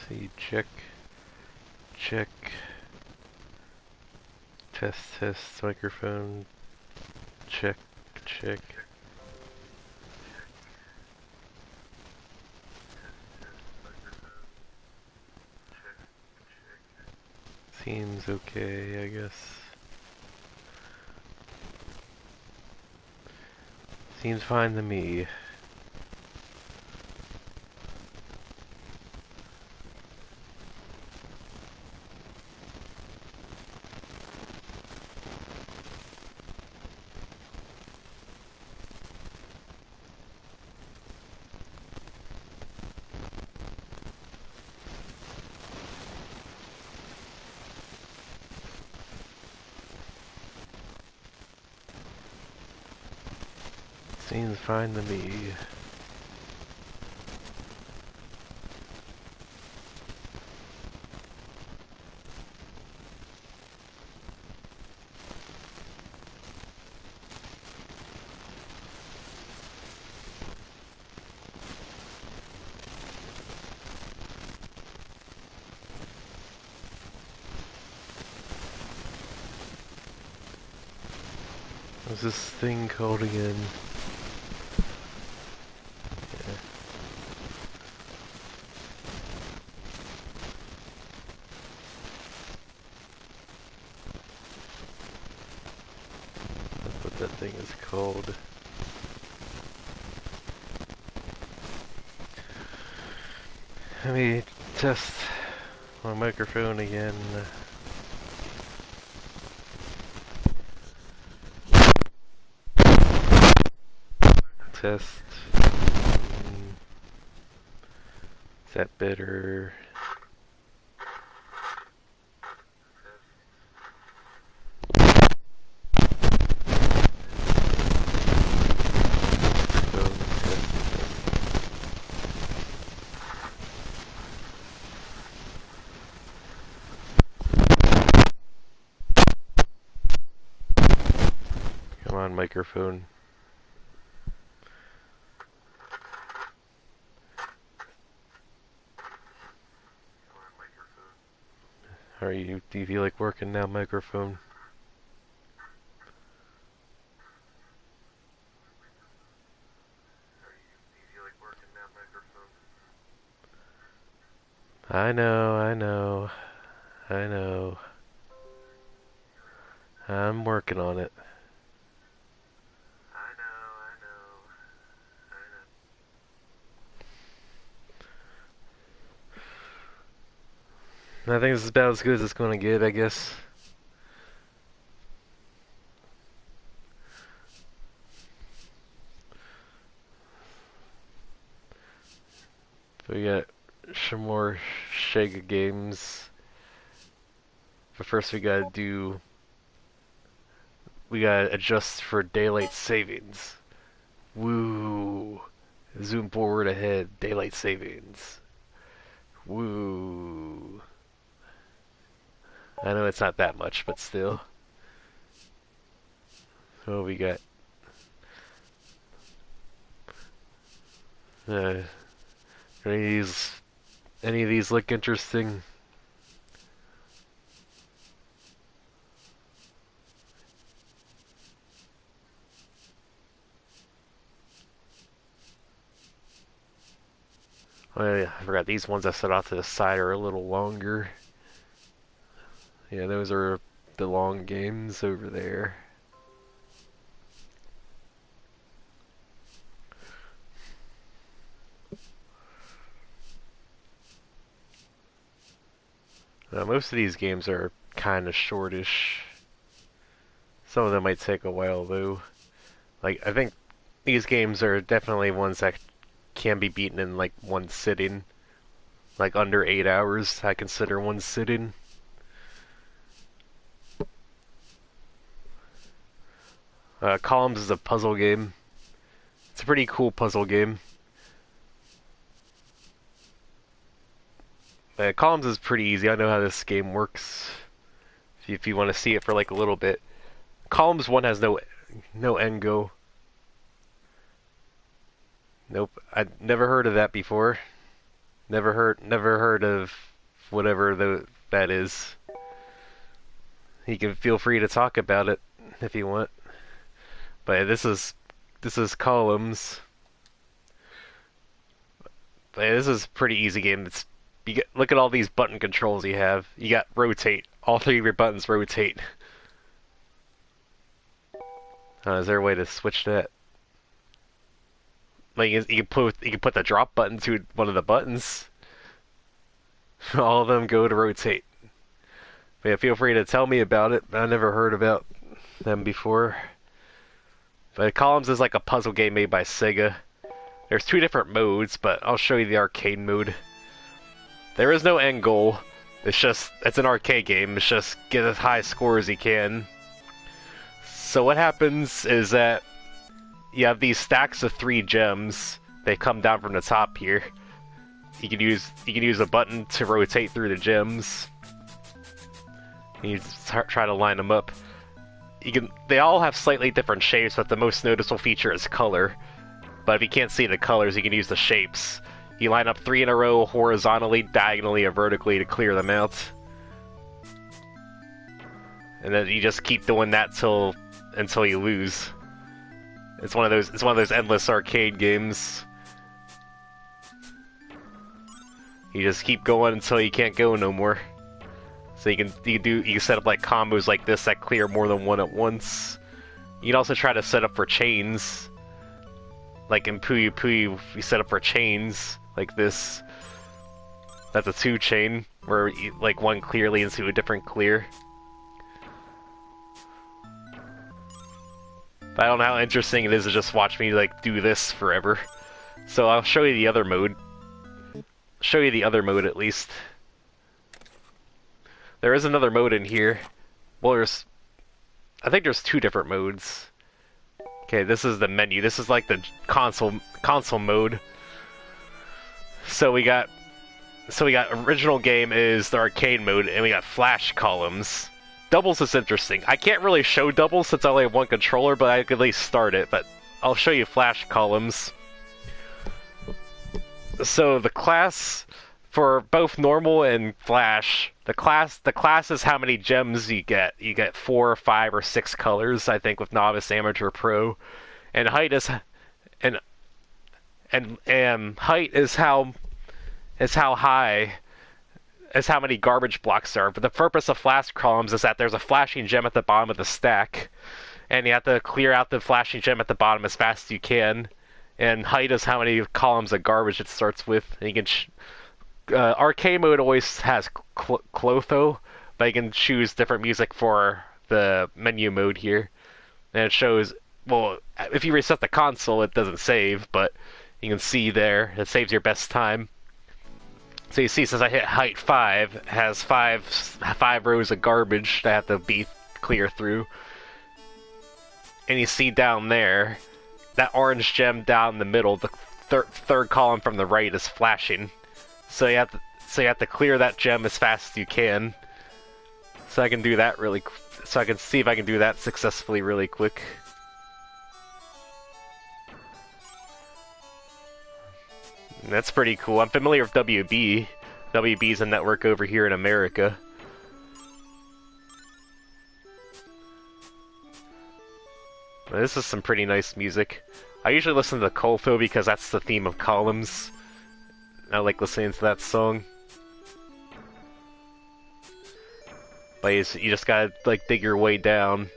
See, check, check, test, microphone, check, check. Seems okay, I guess. Seems fine to me. Seems fine to me. What's this thing called again? That's what that thing is called. Let me test my microphone again. Test. Is that better? Come on, microphone. Do you feel like working now, microphone? I know. I'm working on it. I think this is about as good as it's going to get, I guess. We got some more Shega games. But first we gotta adjust for daylight savings. Woo! Zoom forward ahead, daylight savings. Woo! I know it's not that much, but still. So we got any of these look interesting? Oh yeah, I forgot these ones I set off to the side are a little longer. Yeah, those are the long games over there. Most of these games are kind of shortish. Some of them might take a while though. Like, I think these games are definitely ones that can be beaten in like one sitting. Like under 8 hours, I consider one sitting. Columns is a puzzle game. It's a pretty cool puzzle game. Columns is pretty easy. I know how this game works. If you want to see it for like a little bit. Columns 1 has no end go. Nope, I'd never heard of that before. Never heard of whatever that is. You can feel free to talk about it if you want. But this is columns. But this is a pretty easy game. Look at all these button controls you have. You got rotate. All three of your buttons rotate. Is there a way to switch that? Like you can put the drop button to one of the buttons. All of them go to rotate. But yeah, feel free to tell me about it. I never heard about them before. But Columns is like a puzzle game made by Sega. There's two different modes, but I'll show you the arcade mode. There is no end goal. It's an arcade game. It's just get as high score as you can. So what happens is that you have these stacks of 3 gems. They come down from the top here. You can use a button to rotate through the gems. You try to line them up. They all have slightly different shapes, but the most noticeable feature is color. But if you can't see the colors, you can use the shapes. You line up 3 in a row horizontally, diagonally, or vertically to clear them out. And then you just keep doing that until you lose. It's one of those endless arcade games. You just keep going until you can't go no more. So you can set up like combos like this that clear more than one at once. You can also try to set up for chains. Like in Puyo Puyo, you set up for chains like this. That's a 2 chain where like one clear leads to a different clear. But I don't know how interesting it is to just watch me like do this forever. So I'll show you the other mode. Show you the other mode at least. There is another mode in here. Well, I think there's 2 different modes. Okay, this is the menu. This is like the console mode. So we got original game is the arcade mode, and we got flash columns. Doubles is interesting. I can't really show doubles since I only have one controller, but I could at least start it. But I'll show you flash columns. So the class for both normal and flash, the class is how many gems you get. You get 4, 5, or 6 colors, I think, with novice, amateur, pro. And height is height is how high is how many garbage blocks there are. But the purpose of flash columns is that there's a flashing gem at the bottom of the stack, and you have to clear out the flashing gem at the bottom as fast as you can. And height is how many columns of garbage it starts with. And you can arcade mode always has Clotho, but you can choose different music for the menu mode here. And it shows, well, if you reset the console, it doesn't save, but you can see there, it saves your best time. So you see, since I hit height 5, it has 5 rows of garbage that have to be clear through. And you see down there, that orange gem down the middle, the third column from the right is flashing. So you have to clear that gem as fast as you can. So I can do that so I can see if I can do that successfully really quick. And that's pretty cool. I'm familiar with WB. WB is a network over here in America. This is some pretty nice music. I usually listen to Clotho because that's the theme of Columns. I like listening to that song. But you just gotta like dig your way down.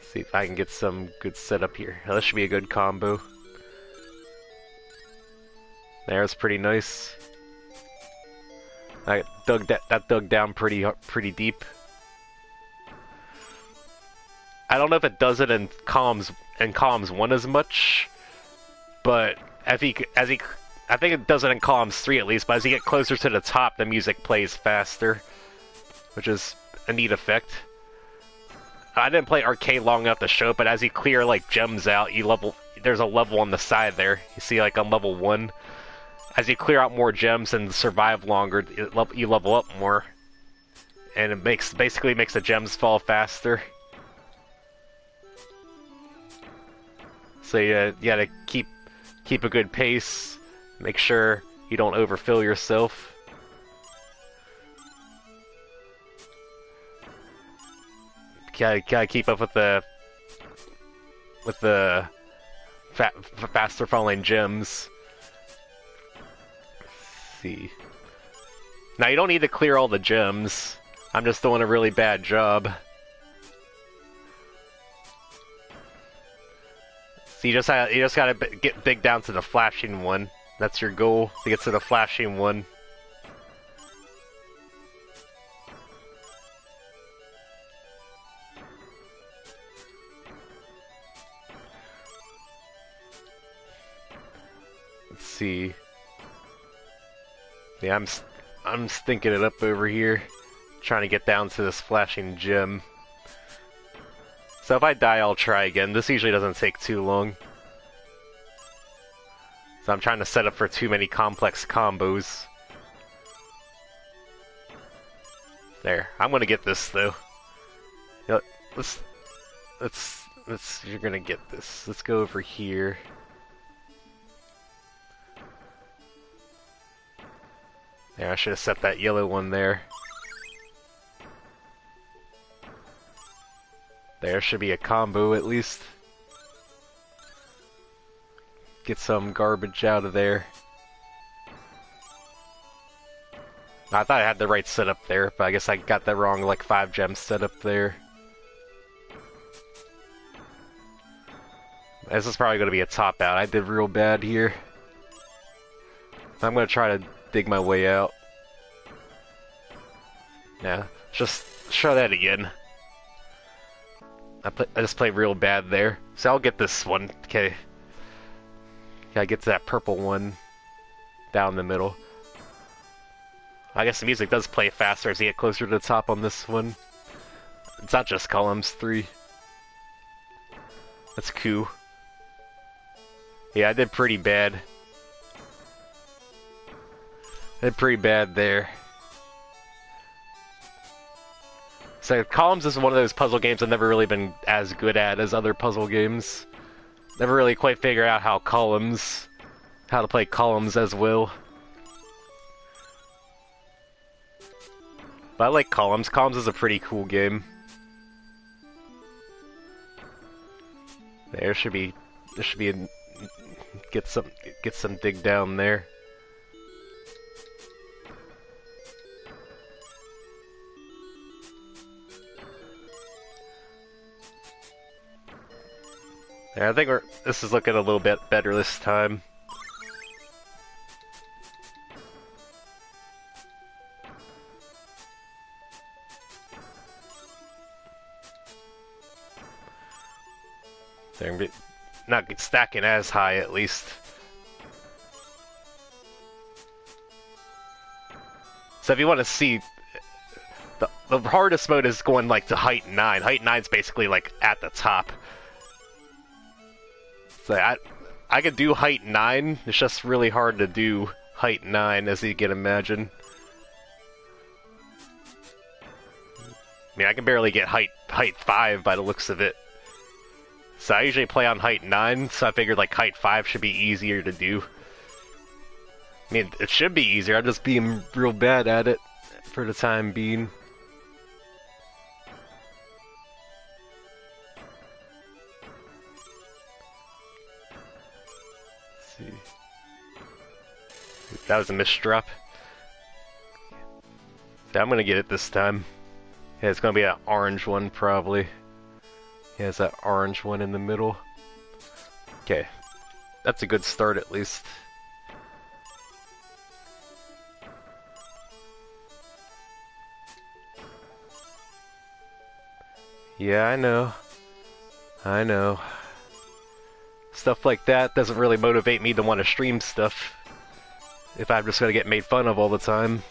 See if I can get some good setup here. This should be a good combo. There's pretty nice. I dug down pretty deep. I don't know if it does it in columns 1 as much, but I think it does it in columns 3 at least. But as you get closer to the top, the music plays faster, which is a neat effect. I didn't play arcade long enough to show it, but as you clear like gems out, there's a level on the side there. You see, like on level 1, as you clear out more gems and survive longer, you level up more, and it basically makes the gems fall faster. So you gotta keep a good pace. Make sure you don't overfill yourself. Gotta keep up with the faster falling gems. Let's see. Now you don't need to clear all the gems. I'm just doing a really bad job. So you just gotta dig down to the flashing one. That's your goal, to get to the flashing one. Let's see. Yeah, I'm stinking it up over here, trying to get down to this flashing gem. So if I die, I'll try again. This usually doesn't take too long. So I'm trying to set up for too many complex combos. There, I'm gonna get this though. You know, you're gonna get this. Let's go over here. There, I should have set that yellow one there. There should be a combo at least. Get some garbage out of there. I thought I had the right setup there, but I guess I got that wrong, like 5 gems set up there. This is probably going to be a top out. I did real bad here. I'm going to try to dig my way out. Yeah, just try that again. I just played real bad there. So I'll get this one. Okay. Gotta get to that purple one down the middle. I guess the music does play faster as you get closer to the top on this one. It's not just columns 3. That's cool. Yeah, I did pretty bad. I did pretty bad there. So columns is one of those puzzle games I've never really been as good at as other puzzle games. Never really quite figured out how to play columns as well. But I like columns. Columns is a pretty cool game. There should be a, get some dig down there. Yeah, I think this is looking a little bit better this time. They're not stacking as high, at least. So if you want to see, the hardest mode is going like to height 9. Height 9 is basically like at the top. So I could do height 9, it's just really hard to do height 9, as you can imagine. I mean, I can barely get height 5 by the looks of it. So I usually play on height 9, so I figured like height 5 should be easier to do. I mean, it should be easier, I'm just being real bad at it for the time being. That was a misdrop. Yeah, I'm gonna get it this time. Yeah, it's gonna be an orange one, probably. Yeah, it's that orange one in the middle. Okay. That's a good start, at least. Yeah, I know. I know. Stuff like that doesn't really motivate me to want to stream stuff. If I'm just gonna get made fun of all the time.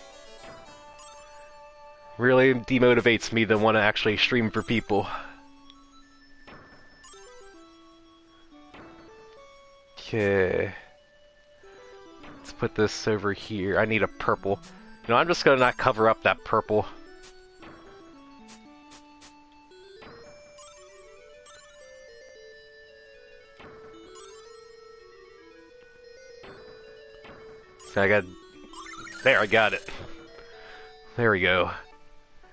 Really demotivates me to want to actually stream for people. Okay. Let's put this over here. I need a purple. You know, I'm just gonna not cover up that purple. I got... There, I got it. There we go.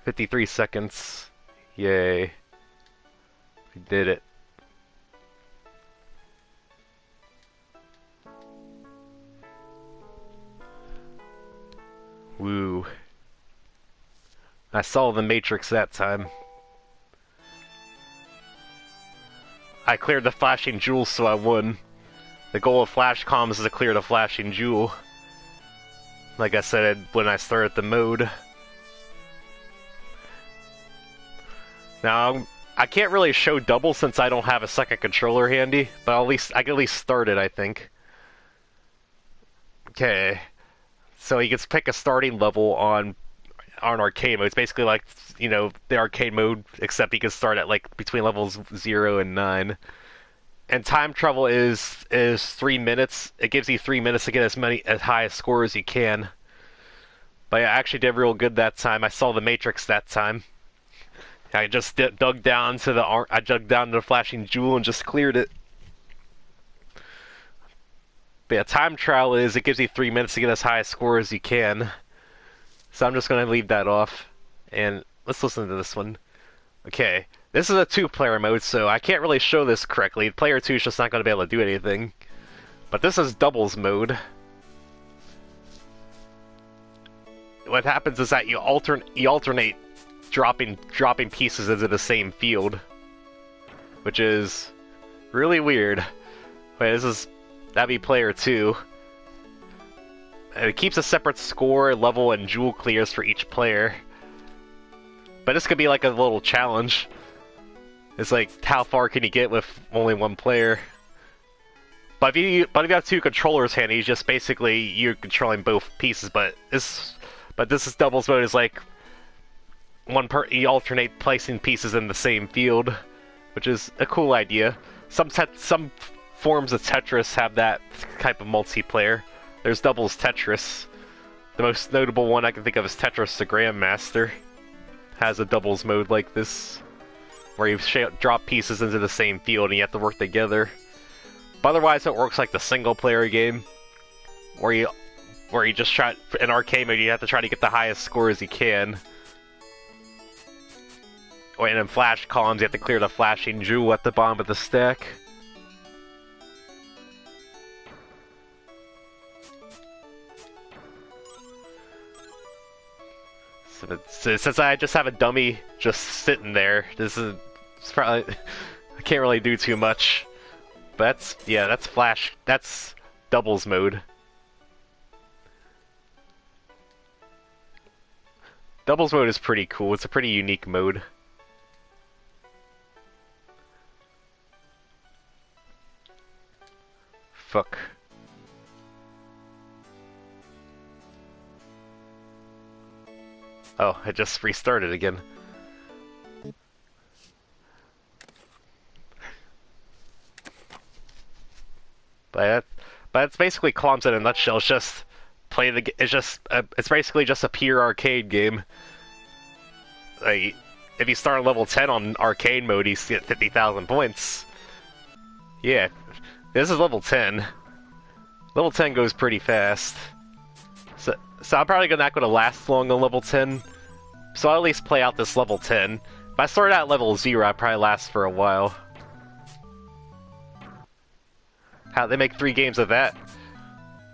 53 seconds. Yay. We did it. Woo. I saw the Matrix that time. I cleared the flashing jewel, so I won. The goal of flash comms is to clear the flashing jewel. Like I said when I started the mode. Now, I can't really show double since I don't have a second controller handy, but at least I can at least start it, I think. Okay. So you can pick a starting level on arcade mode. It's basically like, you know, the arcade mode, except you can start at like between levels 0 and 9. And time travel is 3 minutes. It gives you 3 minutes to get as high a score as you can. But I actually did real good that time. I saw the Matrix that time. I just dug down to the flashing jewel and just cleared it. But yeah, time travel is, it gives you 3 minutes to get as high a score as you can. So I'm just going to leave that off. And let's listen to this one. Okay, this is a 2-player mode, so I can't really show this correctly. Player 2 is just not going to be able to do anything. But this is doubles mode. What happens is that you alternate dropping pieces into the same field. Which is really weird. Wait, that'd be player 2. And it keeps a separate score, level, and jewel clears for each player. But this could be like a little challenge. It's like, how far can you get with only one player? But if you have 2 controllers handy, just basically you're controlling both pieces. But this is doubles mode. Is like you alternate placing pieces in the same field, which is a cool idea. Some forms of Tetris have that type of multiplayer. There's doubles Tetris. The most notable one I can think of is Tetris the Grandmaster. Has a doubles mode like this, where you drop pieces into the same field and you have to work together. But otherwise, it works like the single-player game, where you just try in arcade mode. You have to try to get the highest score as you can. And in flash columns, you have to clear the flashing jewel at the bottom of the stack. So since I just have a dummy just sitting there, it's probably I can't really do too much. But that's doubles mode. Doubles mode is pretty cool. It's a pretty unique mode. Fuck. Oh, it just restarted again. But it's basically columns in a nutshell. It's just it's basically just a pure arcade game. Like, if you start on level 10 on arcade mode, you get 50,000 points. Yeah, this is level 10. Level 10 goes pretty fast. So I'm probably not going to last long on level 10. So I'll at least play out this level 10. If I start at level 0, I'd probably last for a while. How they make 3 games of that?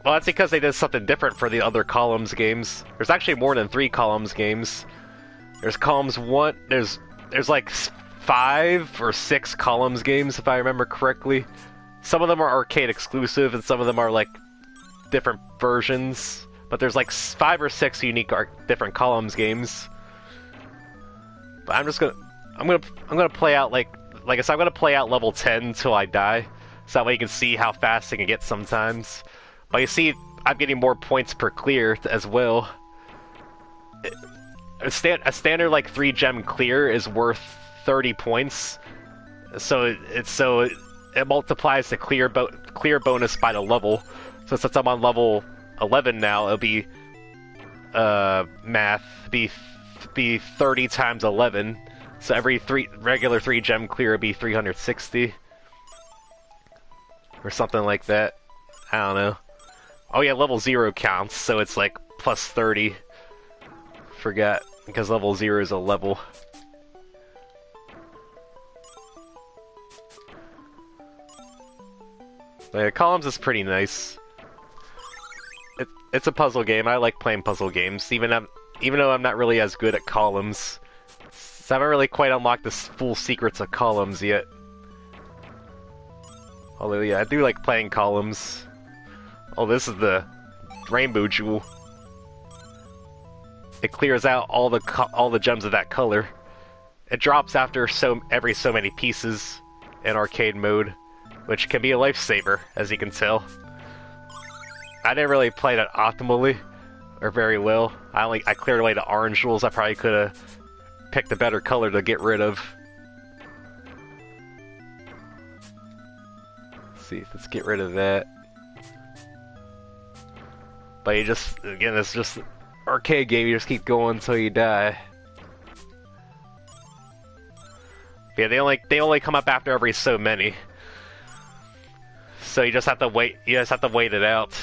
Well, that's because they did something different for the other columns games. There's actually more than 3 columns games. There's columns 1. There's like 5 or 6 columns games, if I remember correctly. Some of them are arcade exclusive, and some of them are like different versions. But there's like 5 or 6 unique different columns games. But I'm gonna play out like I said, I'm gonna play out level 10 till I die, so that way you can see how fast I can get sometimes. But you see, I'm getting more points per clear as well. A standard like 3 gem clear is worth 30 points, so it multiplies the clear bonus by the level. So since I'm on level 11 now, it'll be be 30 times 11. So every regular 3 gem clear would be 360 or something like that. I don't know. Oh yeah, level 0 counts, so it's like plus 30. Forget, because level 0 is a level. Yeah, Columns is pretty nice. It's a puzzle game. I like playing puzzle games, even though I'm not really as good at Columns. So I haven't really quite unlocked the full secrets of Columns yet. Although yeah, I do like playing Columns. Oh, this is the Rainbow Jewel. It clears out all the gems of that color. It drops after every so many pieces in arcade mode, which can be a lifesaver, as you can tell. I didn't really play that optimally, or very well. I cleared away the orange jewels I probably could have picked a better color to get rid of. Let's see, let's get rid of that. But you just, again, it's just arcade game, you just keep going until you die. Yeah, they only come up after every so many. So you just have to wait. You just have to wait it out,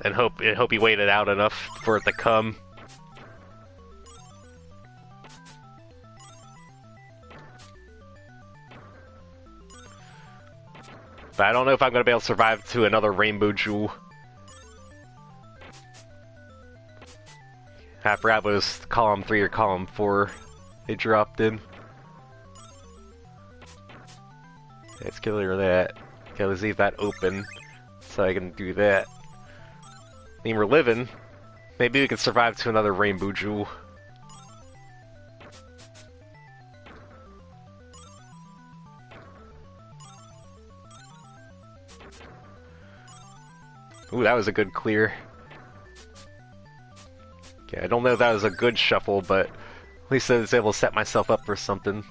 and hope you wait it out enough for it to come. But I don't know if I'm gonna be able to survive to another Rainbow Jewel. I forgot what it was column 3 or column 4 they dropped in. Let's get rid of that. Okay, let's leave that open so I can do that. I mean, we're living. Maybe we can survive to another Rainbow Jewel. Ooh, that was a good clear. Okay, I don't know if that was a good shuffle, but at least I was able to set myself up for something.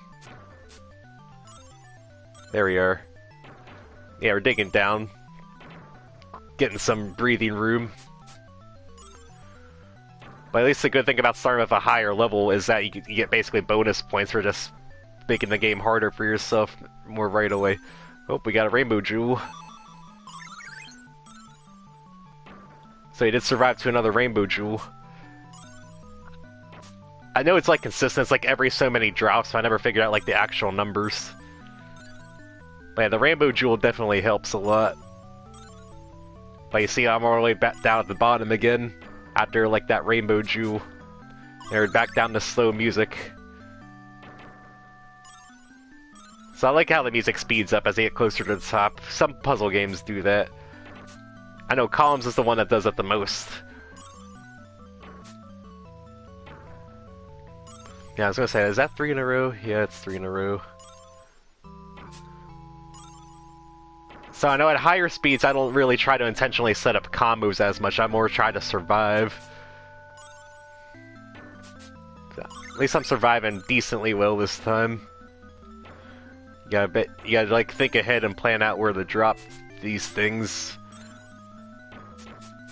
There we are. Yeah, we're digging down. Getting some breathing room. But at least the good thing about starting with a higher level is that you get basically bonus points for just making the game harder for yourself more right away. Oh, we got a Rainbow Jewel. So you did survive to another Rainbow Jewel. I know it's like consistent, it's like every so many drops, so I never figured out like the actual numbers. But yeah, the Rainbow Jewel definitely helps a lot. But you see, I'm all the way back down at the bottom again, after like that Rainbow Jewel. And we're back down to slow music. So I like how the music speeds up as they get closer to the top. Some puzzle games do that. I know Columns is the one that does it the most. Yeah, I was gonna say, is that 3 in a row? Yeah, it's 3 in a row. So I know at higher speeds I don't really try to intentionally set up combos as much, I more try to survive. So, at least I'm surviving decently well this time. You gotta like think ahead and plan out where to drop these things.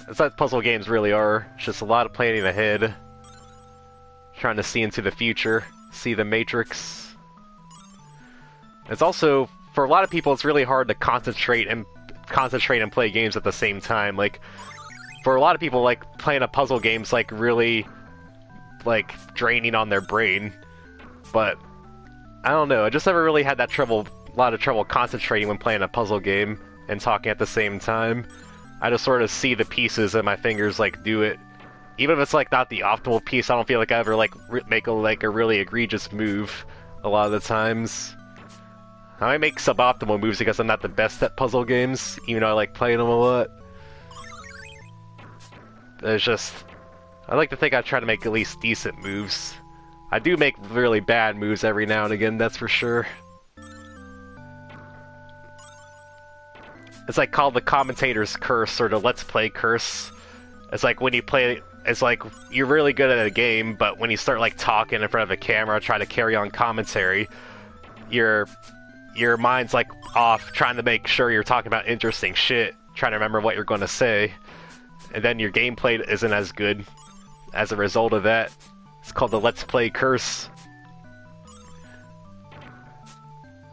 That's what puzzle games really are, it's just a lot of planning ahead. Trying to see into the future, see the matrix. It's also, for a lot of people, it's really hard to concentrate and play games at the same time. Like, for a lot of people, like, playing a puzzle game's like really like draining on their brain. But I don't know, I just never really had that a lot of trouble concentrating when playing a puzzle game and talking at the same time. I just sort of see the pieces and my fingers like do it. Even if it's like not the optimal piece, I don't feel like I ever like make a really egregious move a lot of the times. I make suboptimal moves because I'm not the best at puzzle games, even though I like playing them a lot. It's just, I like to think I try to make at least decent moves. I do make really bad moves every now and again, that's for sure. It's like called the commentator's curse or the let's play curse. It's like when you play, it's like you're really good at a game, but when you start like talking in front of a camera, try to carry on commentary, your mind's like off, trying to make sure you're talking about interesting shit, trying to remember what you're going to say, and then your gameplay isn't as good as a result of that. It's called the let's play curse.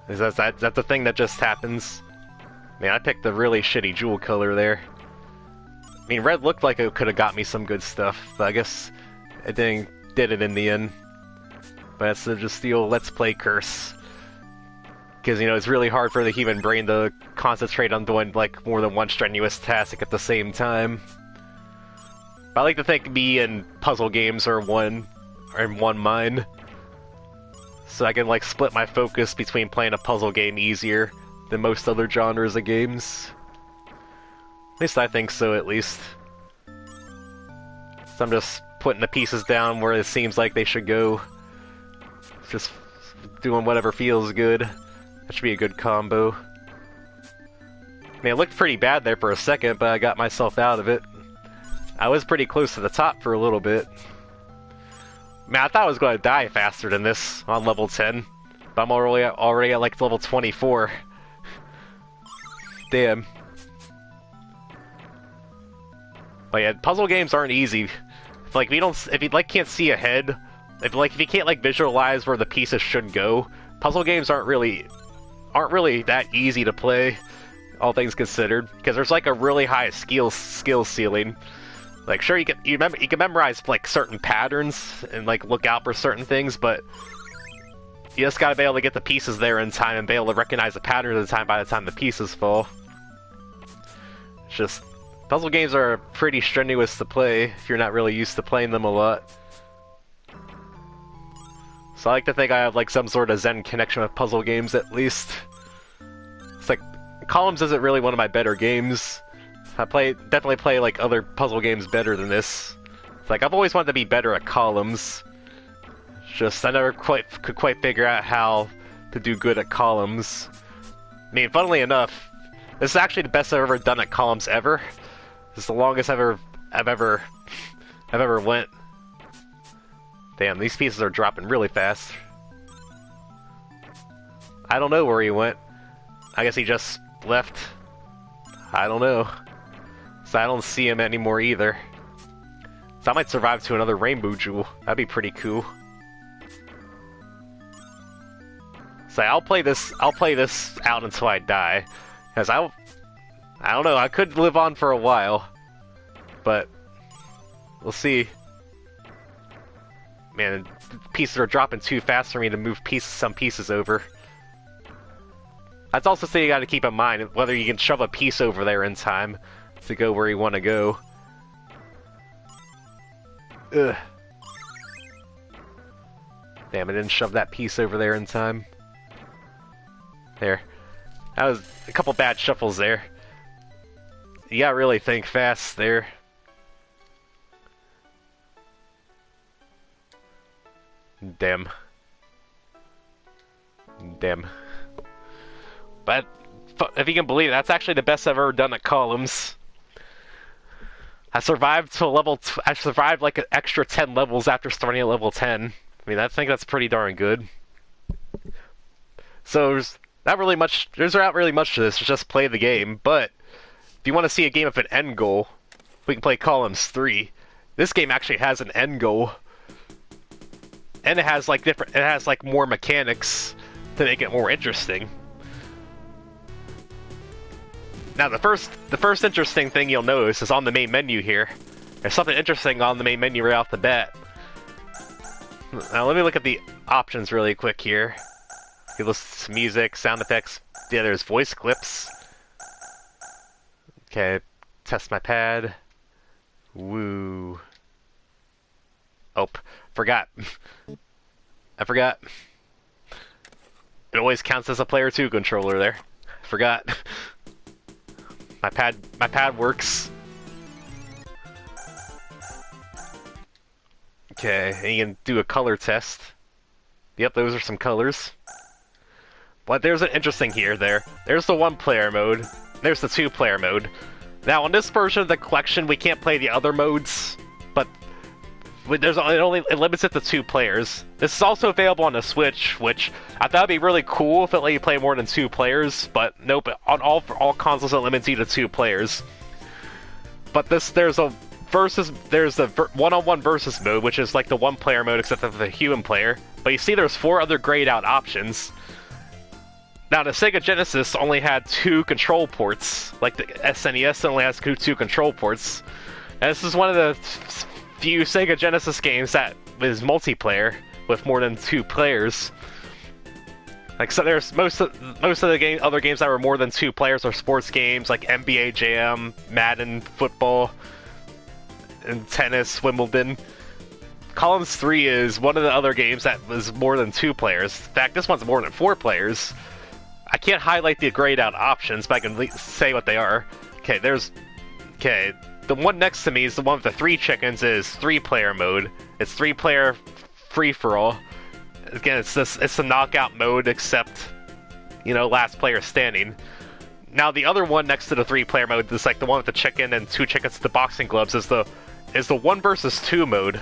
That's the thing that just happens. Man, I picked a really shitty jewel color there. mean, red looked like it could have got me some good stuff, but I guess it did it in the end. But that's just the old Let's Play curse. Because, you know, it's really hard for the human brain to concentrate on doing, like, more than one strenuous task at the same time. But I like to think me and puzzle games are in one mind. So I can, like, split my focus between playing a puzzle game easier than most other genres of games. At least I think so, at least. So I'm just putting the pieces down where it seems like they should go. Just doing whatever feels good. That should be a good combo. I mean, it looked pretty bad there for a second, but I got myself out of it. I was pretty close to the top for a little bit. Man, I thought I was going to die faster than this on level 10. But I'm already at like level 24. Damn. But yeah, puzzle games aren't easy. Like, if you like can't see ahead, if you can't like visualize where the pieces should go, puzzle games aren't really that easy to play, all things considered, because there's like a really high skill ceiling. Like, sure, you can memorize like certain patterns and like look out for certain things, but you just gotta be able to get the pieces there in time and be able to recognize the pattern of the time by the time the pieces fall. It's just, puzzle games are pretty strenuous to play if you're not really used to playing them a lot. So I like to think I have like some sort of zen connection with puzzle games at least. It's like, Columns isn't really one of my better games. I definitely play like other puzzle games better than this. It's like, I've always wanted to be better at Columns. It's just, I never could quite figure out how to do good at Columns. I mean, funnily enough, this is actually the best I've ever done at Columns ever. This is the longest I've ever went. Damn, these pieces are dropping really fast. I don't know where he went. I guess he just left. I don't know. So I don't see him anymore either. So I might survive to another rainbow jewel. That'd be pretty cool. So I'll play this out until I die. Because I don't know, I could live on for a while. But we'll see. Man, pieces are dropping too fast for me to move some pieces over. That's also something you gotta keep in mind, whether you can shove a piece over there in time to go where you want to go. Ugh. Damn, I didn't shove that piece over there in time. There. That was a couple bad shuffles there. You gotta really think fast there. Damn. But if you can believe it, that's actually the best I've ever done at Columns. I survived to I survived like an extra 10 levels after starting at level 10. I mean, I think that's pretty darn good. So there's not really much to this, just play the game. But if you want to see a game with an end goal, we can play Columns 3. This game actually has an end goal. And it has like more mechanics to make it more interesting. Now the first interesting thing you'll notice is on the main menu here. There's something interesting on the main menu right off the bat. Now let me look at the options really quick here. You listen to music, sound effects. Yeah, there's voice clips. Okay, test my pad. Woo. Oh, forgot. I forgot. It always counts as a player 2 controller there. Forgot. My pad works. Okay, and you can do a color test. Yep, those are some colors. But there's an interesting here there. There's the 1-player mode. There's the 2-player mode. Now, on this version of the collection, we can't play the other modes, but it limits it to 2 players. This is also available on the Switch, which I thought would be really cool if it let you play more than 2 players, but nope, on all consoles it limits you to 2 players. But there's a one-on-one versus mode, which is like the 1-player mode except for the human player. But you see there's 4 other grayed out options. Now, the Sega Genesis only had 2 control ports. Like, the SNES only has 2 control ports. And this is one of the few Sega Genesis games that is multiplayer, with more than 2 players. Like, so there's most of the other games that were more than 2 players are sports games, like NBA Jam, Madden, football, and tennis, Wimbledon. Columns 3 is one of the other games that was more than 2 players. In fact, this one's more than 4 players. I can't highlight the grayed out options, but I can say what they are. Okay, the one next to me is the one with the 3 chickens, is 3-player mode. It's 3-player free-for-all. Again, it's the knockout mode, except, you know, last player standing. Now, the other one next to the 3-player mode is like the one with the chicken and 2 chickens with the boxing gloves, is the 1 versus 2 mode.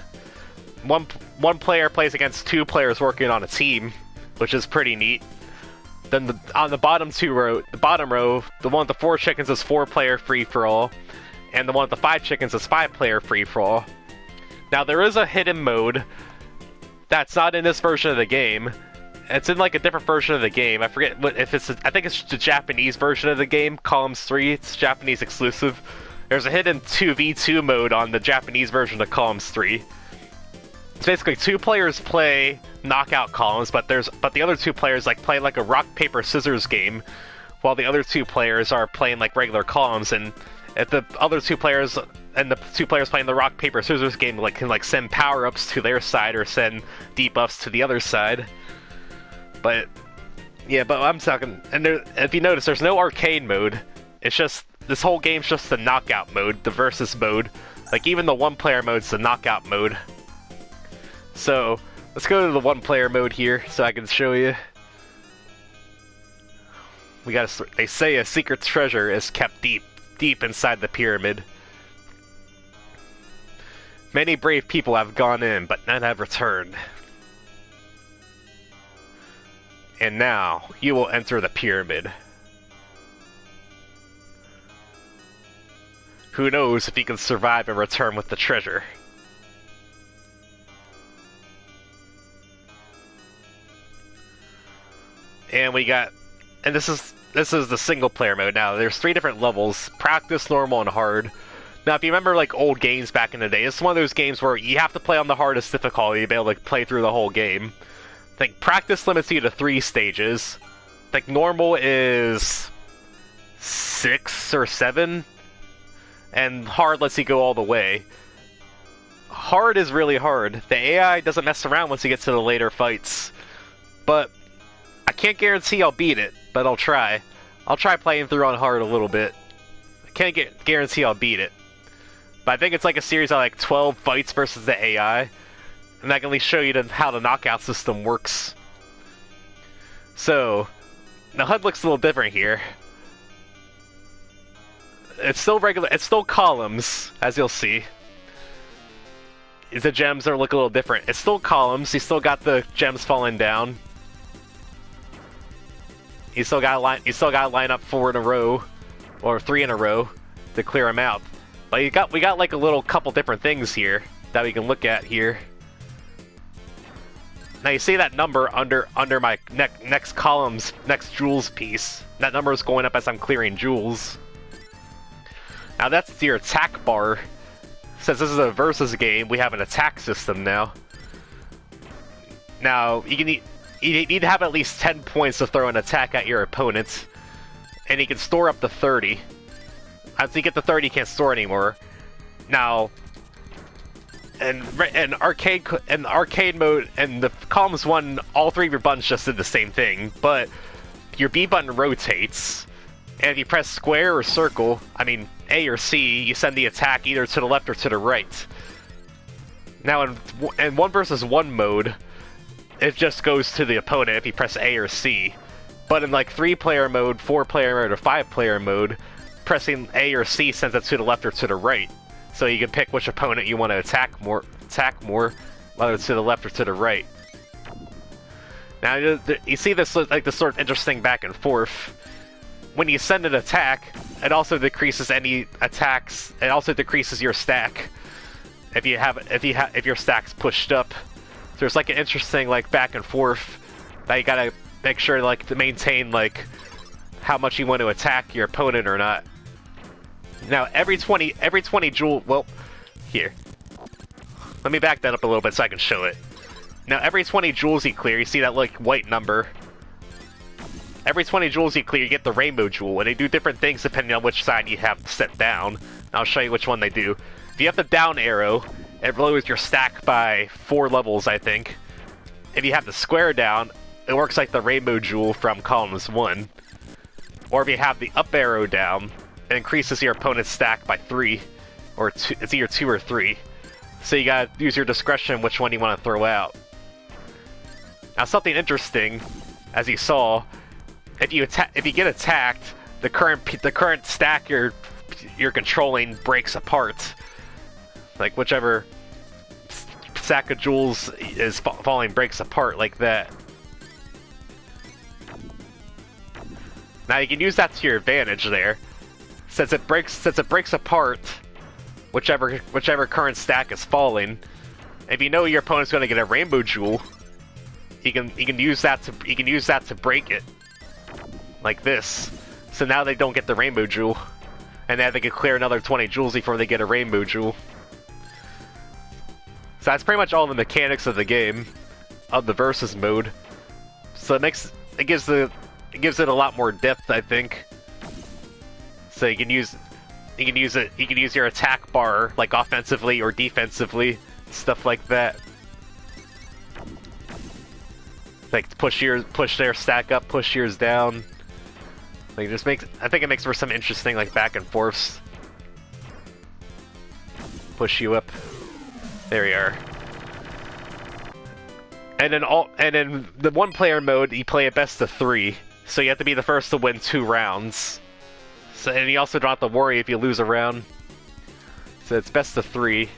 One player plays against 2 players working on a team, which is pretty neat. Then on the bottom row, the one with the 4 chickens is 4-player free-for-all, and the one with the 5 chickens is 5-player free-for-all. Now, there is a hidden mode that's not in this version of the game. It's in like a different version of the game. I forget if it's. I think it's the Japanese version of the game, Columns 3. It's Japanese exclusive. There's a hidden 2v2 mode on the Japanese version of Columns 3. It's basically 2 players play knockout columns, but the other 2 players like play like a rock paper scissors game, while the other 2 players are playing like regular columns. And if the other 2 players and the 2 players playing the rock paper scissors game can send power ups to their side or send debuffs to the other side. But yeah, but I'm talking. And if you notice, there's no arcade mode. It's just this whole game's just the knockout mode, the versus mode. Like even the 1-player mode's the knockout mode. So, let's go to the 1-player mode here, so I can show you. They say a secret treasure is kept deep inside the pyramid. Many brave people have gone in, but none have returned. And now, you will enter the pyramid. Who knows if you can survive and return with the treasure. And this is the single player mode. Now, there's 3 different levels: practice, normal, and hard. Now, if you remember like old games back in the day, it's one of those games where you have to play on the hardest difficulty to be able to play through the whole game. I think practice limits you to 3 stages. I think normal is 6 or 7, and hard lets you go all the way. Hard is really hard. The AI doesn't mess around once you get to the later fights, but I can't guarantee I'll beat it, but I'll try. I'll try playing through on hard a little bit. I can't guarantee I'll beat it. But I think it's like a series of like 12 fights versus the AI. And I can at least show you how the knockout system works. So, the HUD looks a little different here. It's still columns, as you'll see. The gems look a little different. It's still columns, you still got the gems falling down. You still gotta line up 4 in a row, or 3 in a row, to clear them out. But we got like a little couple different things here that we can look at here. Now you see that number under my next column's next jewels piece. That number is going up as I'm clearing jewels. Now that's your attack bar. Since this is a versus game, we have an attack system now. Now you need to have at least 10 points to throw an attack at your opponent, and you can store up to 30. As you get to 30, you can't store anymore. Now, and arcade mode and the columns 1, all 3 of your buttons just did the same thing, but your B button rotates, and if you press square or circle, I mean A or C, you send the attack either to the left or to the right. Now in 1 versus 1 mode, it just goes to the opponent if you press A or C. But in like 3-player mode, 4-player mode, or 5-player mode, pressing A or C sends it to the left or to the right. So you can pick which opponent you want to attack more, whether it's to the left or to the right. Now you see this sort of interesting back and forth. When you send an attack, it also decreases any attacks. It also decreases your stack if your stack's pushed up. So there's like an interesting like back and forth that you gotta make sure like to maintain like how much you want to attack your opponent or not. Now every 20 joule, well, here. Let me back that up a little bit so I can show it. Now every 20 joules you clear, you see that like white number. Every 20 joules you clear, you get the rainbow jewel, and they do different things depending on which side you have set down. I'll show you which one they do. If you have the down arrow, it lowers your stack by 4 levels, I think. If you have the square down, it works like the rainbow jewel from columns 1. Or if you have the up arrow down, it increases your opponent's stack by 3. Or 2, it's either 2 or 3. So you gotta use your discretion which one you want to throw out. Now something interesting, as you saw, if you get attacked, the current stack you're controlling breaks apart. Like whichever stack of jewels is falling breaks apart like that. Now you can use that to your advantage there. Since it breaks apart whichever current stack is falling. If you know your opponent's going to get a rainbow jewel, you can use that to break it. Like this. So now they don't get the rainbow jewel. And then they can clear another 20 jewels before they get a rainbow jewel. So that's pretty much all the mechanics of the game, of the versus mode. So it gives it a lot more depth, I think. So you can use your attack bar like offensively or defensively, stuff like that. Like push their stack up, push yours down. Like I think it makes for some interesting like back and forths. Push you up. There we are. And then the one player mode, you play a best of 3. So you have to be the first to win 2 rounds. So, and you also don't have to worry if you lose a round. So it's best of 3.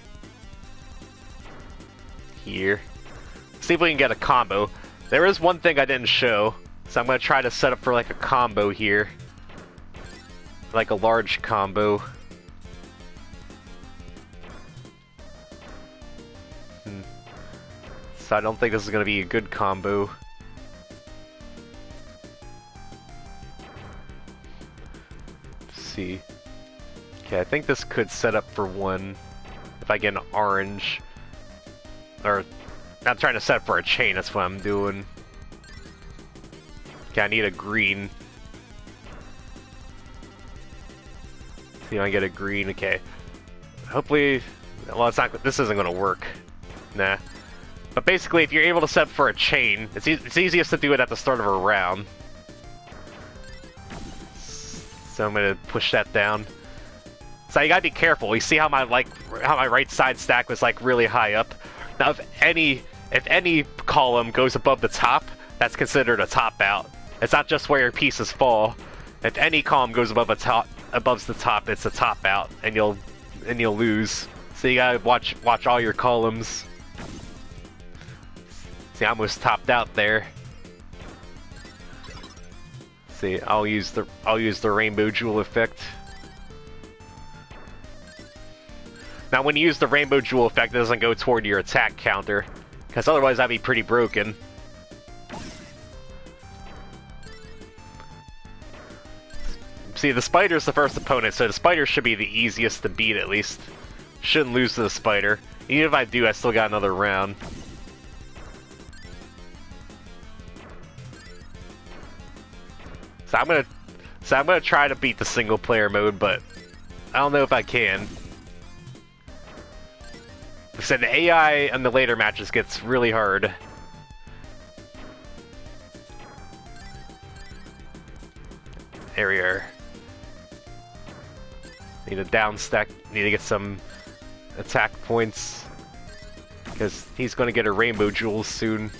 Here. See if we can get a combo. There is one thing I didn't show. So I'm going to try to set up for like a combo here. Like a large combo. So I don't think this is going to be a good combo. Let's see. Okay, I think this could set up for 1 if I get an orange. Or, I'm trying to set up for a chain, that's what I'm doing. Okay, I need a green. See if I get a green, okay. Hopefully, well, it's not, this isn't gonna work. Nah. But basically, if you're able to set up for a chain, it's easiest to do it at the start of a round. So I'm gonna push that down. So you gotta be careful. You see how my right side stack was like really high up. Now, if any column goes above the top, that's considered a top out. It's not just where your pieces fall. If any column goes above the top, it's a top out, and you'll lose. So you gotta watch all your columns. See, I almost topped out there. See, I'll use the rainbow jewel effect. Now, when you use the rainbow jewel effect, it doesn't go toward your attack counter, because otherwise that'd be pretty broken. See, the spider's the first opponent, so the spider should be the easiest to beat, at least. Shouldn't lose to the spider. Even if I do, I still got another round. So I'm gonna try to beat the single player mode, but I don't know if I can. Like I said, the AI in the later matches gets really hard. There we are. Need a down stack. Need to get some attack points, because he's going to get a rainbow jewel soon.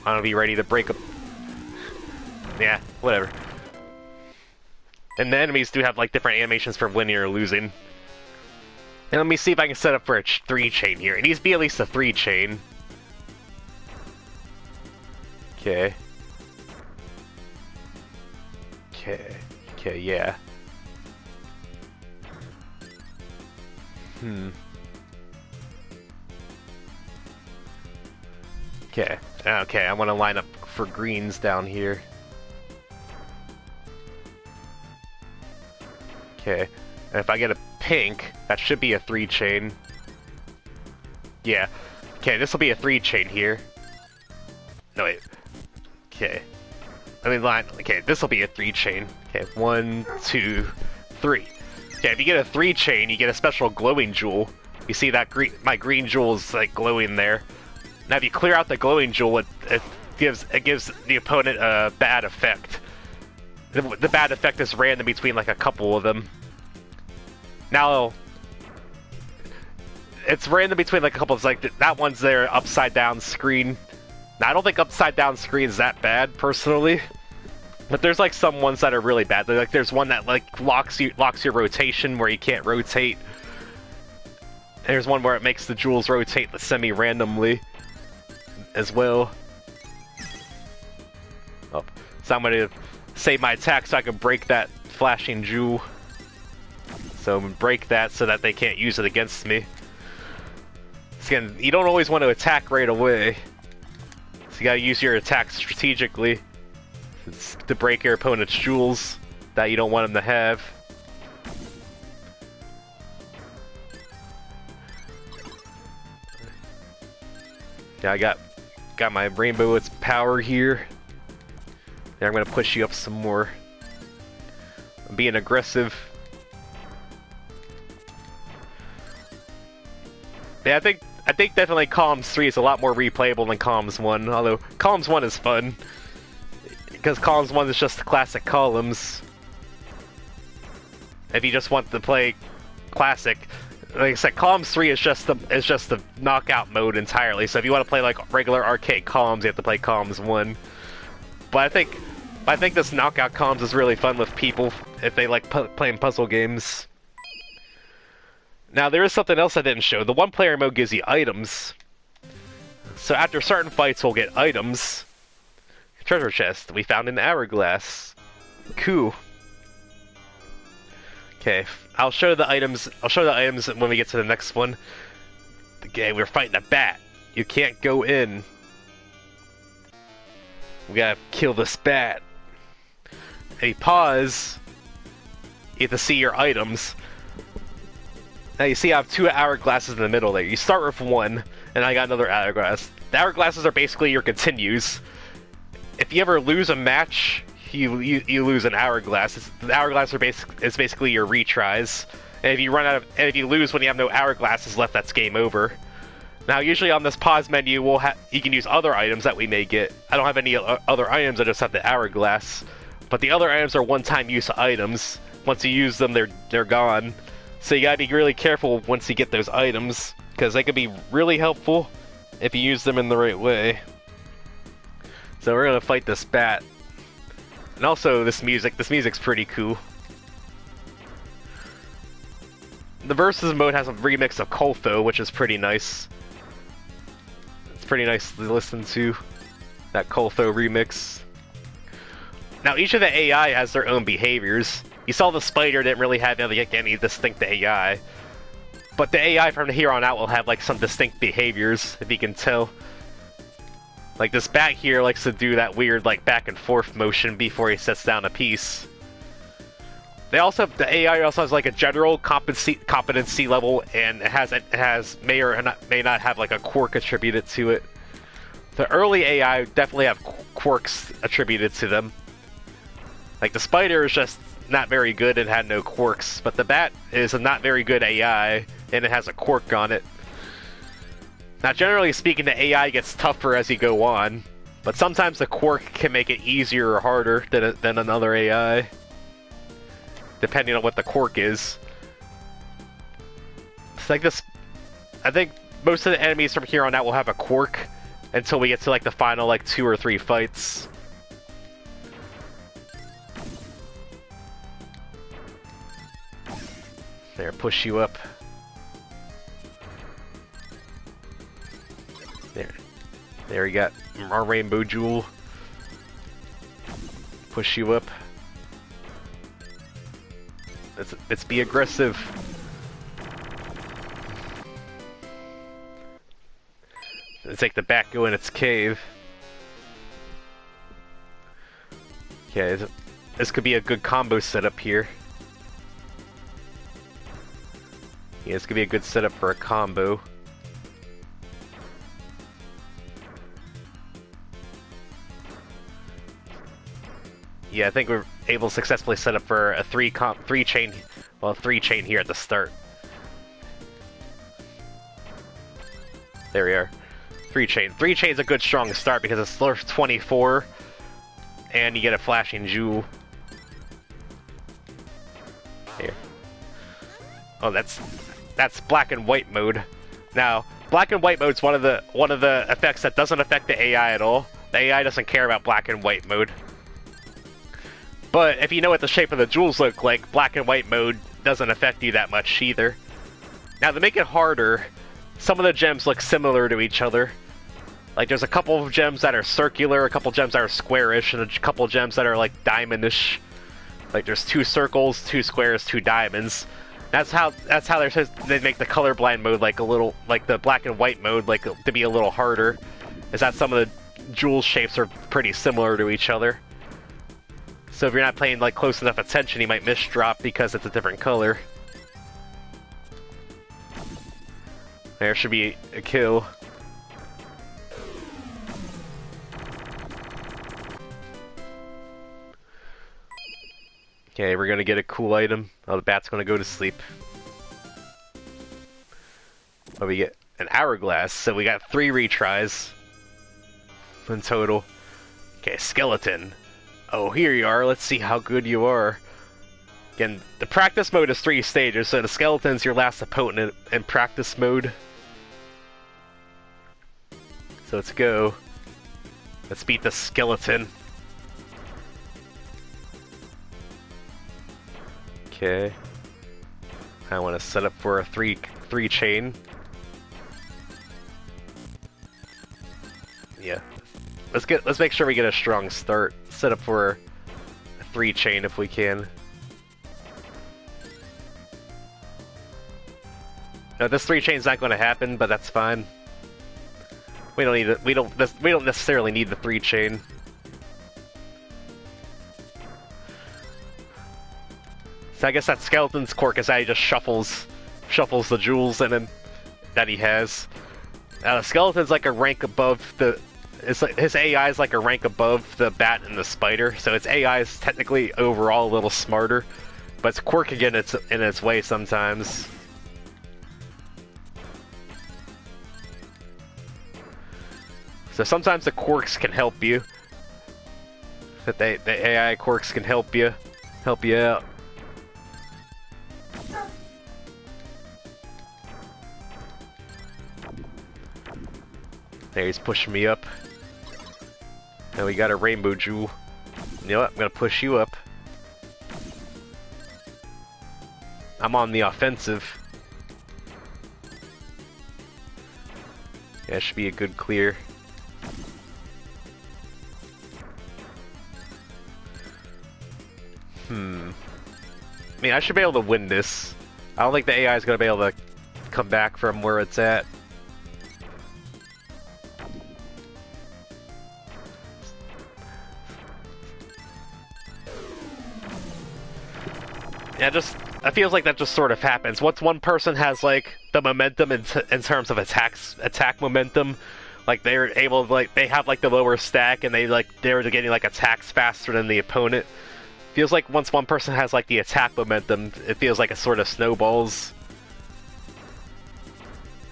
I want to be ready to break up. Yeah, whatever. And the enemies do have like different animations for winning or losing. And let me see if I can set up for a 3 chain here. It needs to be at least a 3 chain. Okay. Okay, yeah. Okay, Okay. Okay, I want to line up for greens down here. Okay. And if I get a pink, that should be a 3-chain. Yeah. Okay, this will be a 3-chain here. No, wait. Okay. Let me line. Okay, this will be a 3-chain. Okay, 1, 2, 3. Okay, if you get a 3-chain, you get a special glowing jewel. You see that green? My green jewel is like glowing there. Now, if you clear out the glowing jewel, it gives the opponent a bad effect. The bad effect is random between like a couple of them. Now, it's random between like a couple of like that one's their upside down screen. Now, I don't think upside down screen is that bad personally, but there's like some ones that are really bad. Like there's one that like locks your rotation where you can't rotate. There's one where it makes the jewels rotate semi-randomly as well. Oh, so I'm gonna save my attack so I can break that flashing jewel. So I'm gonna break that so that they can't use it against me. Again, you don't always want to attack right away. So you gotta use your attack strategically. It's to break your opponent's jewels that you don't want them to have. Yeah, I got my rainbow, its power here. Now I'm gonna push you up some more. I'm being aggressive. Yeah, I think definitely Columns 3 is a lot more replayable than Columns 1, although Columns 1 is fun. Because Columns 1 is just classic Columns. If you just want to play classic. Like I said, Columns 3 is just the knockout mode entirely. So if you want to play like regular arcade Columns, you have to play Columns 1. But I think this knockout Columns is really fun with people if they like playing puzzle games. Now there is something else I didn't show. The one-player mode gives you items. So after certain fights, we'll get items. Treasure chest we found in the hourglass. Cool. Okay, I'll show the items. I'll show the items when we get to the next one. Okay, we're fighting a bat. You can't go in. We gotta kill this bat. Hey, pause. You have to see your items. Now you see I have 2 hourglasses in the middle there. You start with 1, and I got another hourglass. The hourglasses are basically your continues. If you ever lose a match, you lose an hourglass. The hourglass is basically your retries. And if you lose when you have no hourglasses left, that's game over. Now, usually on this pause menu, you can use other items that we may get. I don't have any other items. I just have the hourglass. But the other items are one-time use items. Once you use them, they're gone. So you gotta be really careful once you get those items, because they can be really helpful if you use them in the right way. So we're gonna fight this bat. And also this music's pretty cool. The Versus mode has a remix of Coltho, which is pretty nice. It's pretty nice to listen to, that Coltho remix. Now each of the AI has their own behaviors. You saw the spider didn't really have any distinct AI. But the AI from here on out will have like some distinct behaviors, if you can tell. Like this bat here likes to do that weird like back and forth motion before he sets down a piece. The AI also has like a general competency level, and it may or may not have like a quirk attributed to it. The early AI definitely have quirks attributed to them. Like the spider is just not very good and had no quirks, but the bat is a not very good AI and it has a quirk on it. Now generally speaking, the AI gets tougher as you go on, but sometimes the quirk can make it easier or harder than another AI, depending on what the quirk is. It's like this. I think most of the enemies from here on out will have a quirk until we get to like the final like 2 or 3 fights. There, push you up. There we got our rainbow jewel. Push you up. Let's be aggressive. take the Batgo in its cave. Okay, this could be a good combo setup here. Yeah, this could be a good setup for a combo. Yeah, I think we're able to successfully set up for a three chain here at the start. There we are. 3 chain. 3 chain's a good strong start because it's slurf 24 and you get a flashing jewel. Here. Oh, that's black and white mode. Now, black and white mode's one of the effects that doesn't affect the AI at all. The AI doesn't care about black and white mode. But if you know what the shape of the jewels look like, black and white mode doesn't affect you that much either. Now, to make it harder, some of the gems look similar to each other. Like, there's a couple of gems that are circular, a couple gems that are squarish, and a couple of gems that are, like, diamondish. Like, there's 2 circles, 2 squares, 2 diamonds. That's how they make the colorblind mode, like, a little, like, the black and white mode, like, to be a little harder. Is that some of the jewel shapes are pretty similar to each other. So if you're not paying, like, close enough attention, you might misdrop because it's a different color. There should be a kill. Okay, we're gonna get a cool item. Oh, the bat's gonna go to sleep. Oh, we get an hourglass, so we got 3 retries in total. Okay, skeleton. Oh, here you are. Let's see how good you are. Again, the practice mode is 3 stages, so the skeleton's your last opponent in practice mode. So let's go. Let's beat the skeleton. Okay. I want to set up for a three chain. Yeah. Let's make sure we get a strong start. Set up for a 3 chain if we can. No, this 3 chain's not going to happen, but that's fine. We don't need it. We don't necessarily need the 3 chain. So I guess that skeleton's quirk is that he just shuffles the jewels in him that he has. The skeleton's like a rank above the. It's like his AI is like a rank above the bat and the spider, so its AI is technically overall a little smarter, but its quirk again it's in its way sometimes. So sometimes the quirks can help you. That the AI quirks can help you out. There, he's pushing me up. Now we got a rainbow jewel. You know what? I'm gonna push you up. I'm on the offensive. Yeah, it should be a good clear. I mean, I should be able to win this. I don't think the AI is gonna be able to come back from where it's at. Yeah, it feels like that just sort of happens. Once one person has, like, the momentum in terms of attack momentum, like, they're able to, like, they have, like, the lower stack, and they're getting, like, attacks faster than the opponent. Feels like once one person has, like, the attack momentum, it feels like it sort of snowballs.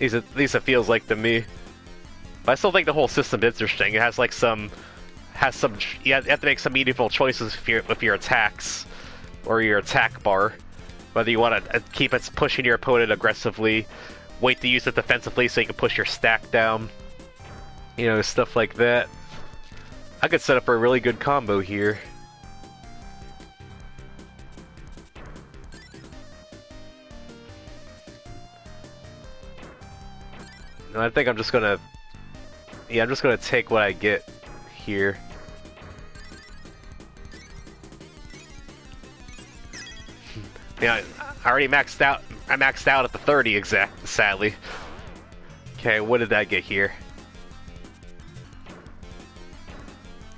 At least it feels like to me. But I still think the whole system's interesting. It has, like, you have to make some meaningful choices with your attacks. Or your attack bar, whether you want to keep it pushing your opponent aggressively, wait to use it defensively so you can push your stack down, you know, stuff like that. I could set up for a really good combo here. No, I think I'm just gonna take what I get here. Yeah, I already maxed out. I maxed out at the 30 exact, sadly. Okay, what did I get here?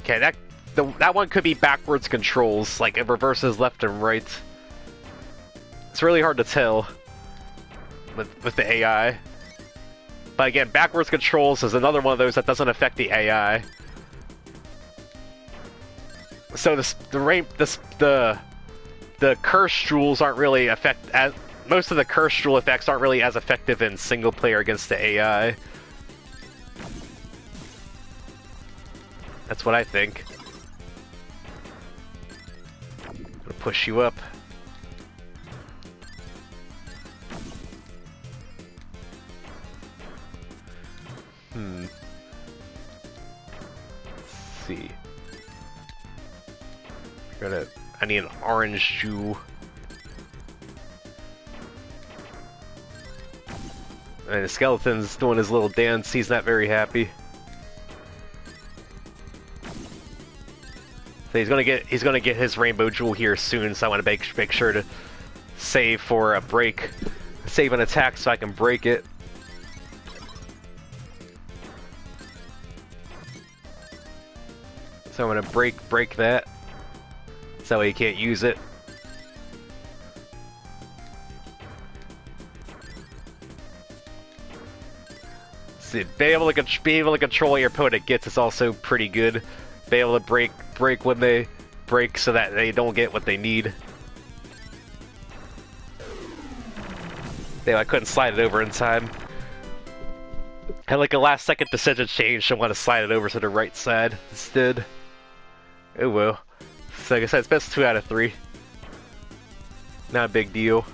Okay, that one could be backwards controls, like it reverses left and right. It's really hard to tell with the AI. But again, backwards controls is another one of those that doesn't affect the AI. So the curse jewels aren't really most of the curse jewel effects aren't really as effective in single player against the AI. That's what I think. I'm gonna push you up. Let's see. I need an orange jewel. And the skeleton's doing his little dance. He's not very happy. So he's gonna get his rainbow jewel here soon. So I want to make sure to save for a break, save an attack so I can break it. So I'm gonna break that. So that way you can't use it. See, being able to control what your opponent gets is also pretty good. Be able to break when they break so that they don't get what they need. Damn, I couldn't slide it over in time. Had like a last second decision change. I want to slide it over to the right side instead. Oh well. So like I said, it's best 2 out of 3. Not a big deal.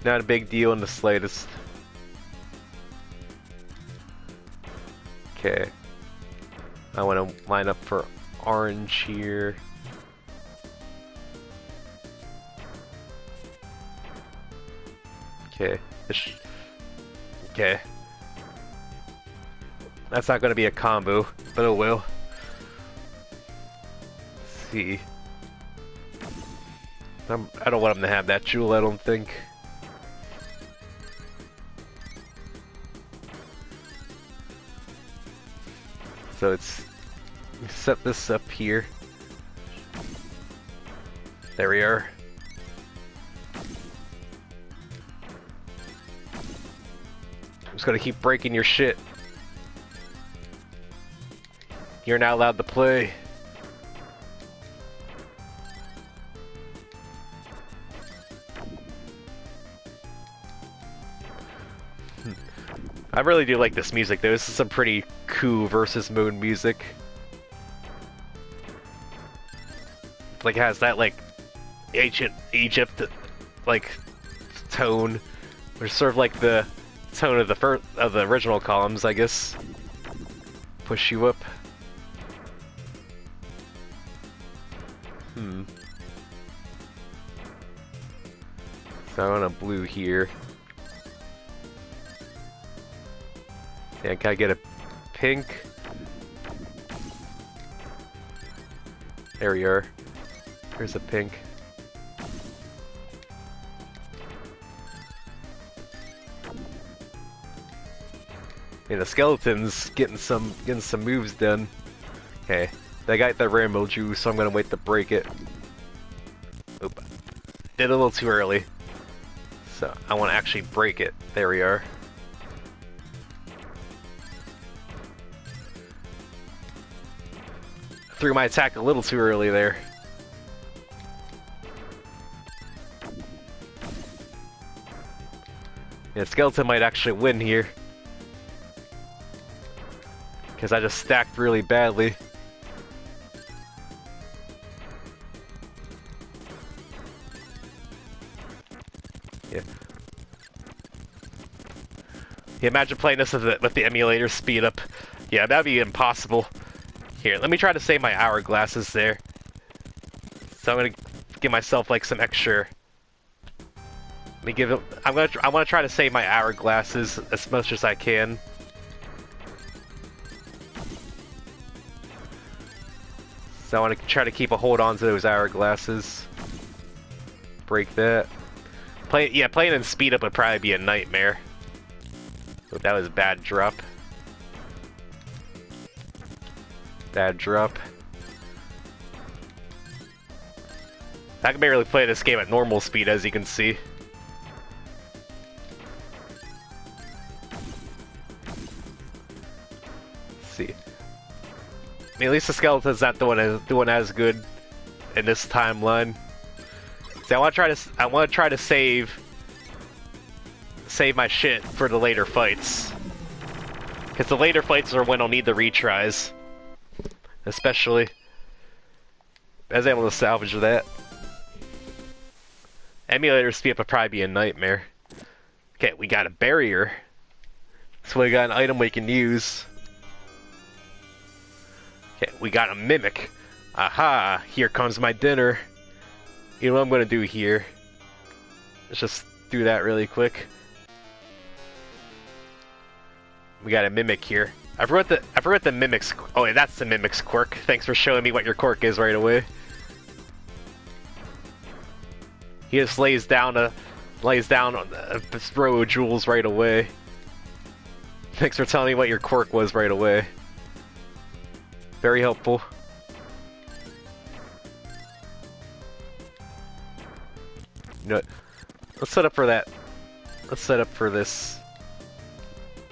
Not a big deal in the slightest. Okay. I want to line up for orange here. Okay. Okay. That's not going to be a combo, but it will. Let's see. I don't want him to have that jewel, I don't think. So it's set this up here. There we are. I'm just gonna keep breaking your shit. You're not allowed to play. I really do like this music though. This is some pretty cool versus mode music. Like has that like ancient Egypt like tone, which is sort of like the tone of the original columns, I guess. Push you up. So I want a blue here. And can I get a pink? There we are. Here's a pink. And the skeleton's getting some moves done. Okay, they got the rainbow juice, so I'm gonna wait to break it. Oop, did a little too early. So I want to actually break it. There we are. Threw my attack a little too early there. Yeah, skeleton might actually win here. Because I just stacked really badly. Yeah. Yeah, imagine playing this with the emulator speed up. Yeah, that'd be impossible. Here, let me try to save my hourglasses there. So I'm gonna give myself like some extra. Let me give it. I want to try to save my hourglasses as much as I can. So I want to try to keep a hold on to those hourglasses. Break that. Playing in speed up would probably be a nightmare. But that was a bad drop. That drop. I can barely play this game at normal speed, as you can see. Let's see. I mean, at least the skeleton's not doing as good in this timeline. See, I want to try to save my shit for the later fights, because the later fights are when I'll need the retries, especially. I was able to salvage that. Emulator speed up would probably be a nightmare. Okay, we got a barrier, so we got an item we can use. Okay, we got a mimic. Aha! Here comes my dinner. You know what I'm gonna do here? Let's just do that really quick. We got a mimic here. I forgot the mimic's. Oh, yeah, that's the mimic's quirk. Thanks for showing me what your quirk is right away. He just lays down on a row of jewels right away. Thanks for telling me what your quirk was right away. Very helpful. You know what? Let's set up for that. Let's set up for this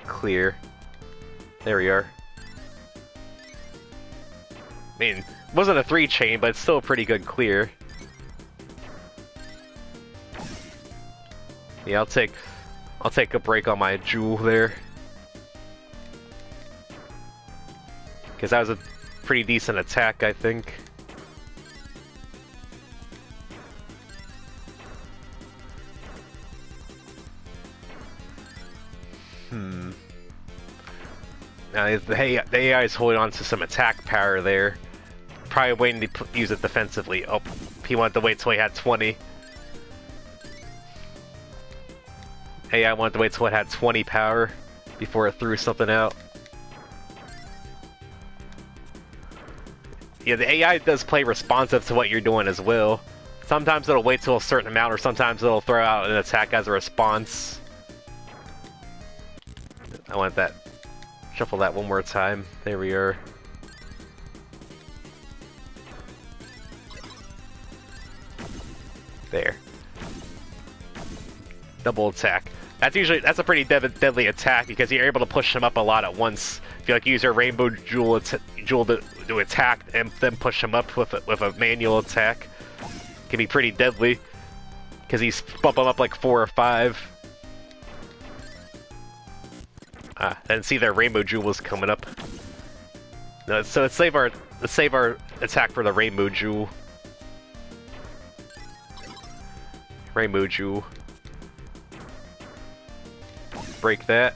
clear. There we are. I mean, it wasn't a 3-chain, but it's still a pretty good clear. Yeah, I'll take a break on my jewel there, because that was a pretty decent attack, I think. Now the AI is holding on to some attack power there. Probably waiting to use it defensively. Oh, he wanted to wait till he had 20. AI wanted to wait till it had 20 power before it threw something out. Yeah, the AI does play responsive to what you're doing as well. Sometimes it'll wait till a certain amount, or sometimes it'll throw out an attack as a response. I want that. Shuffle that one more time. There we are. There. Double attack. That's a pretty deadly attack, because you're able to push them up a lot at once. If you use your rainbow jewel to attack and then push them up with a manual attack, it can be pretty deadly, because he's bump them up like 4 or 5. I didn't see their rainbow jewels coming up. No, so let's save our attack for the rainbow jewel. Rainbow jewel. Break that,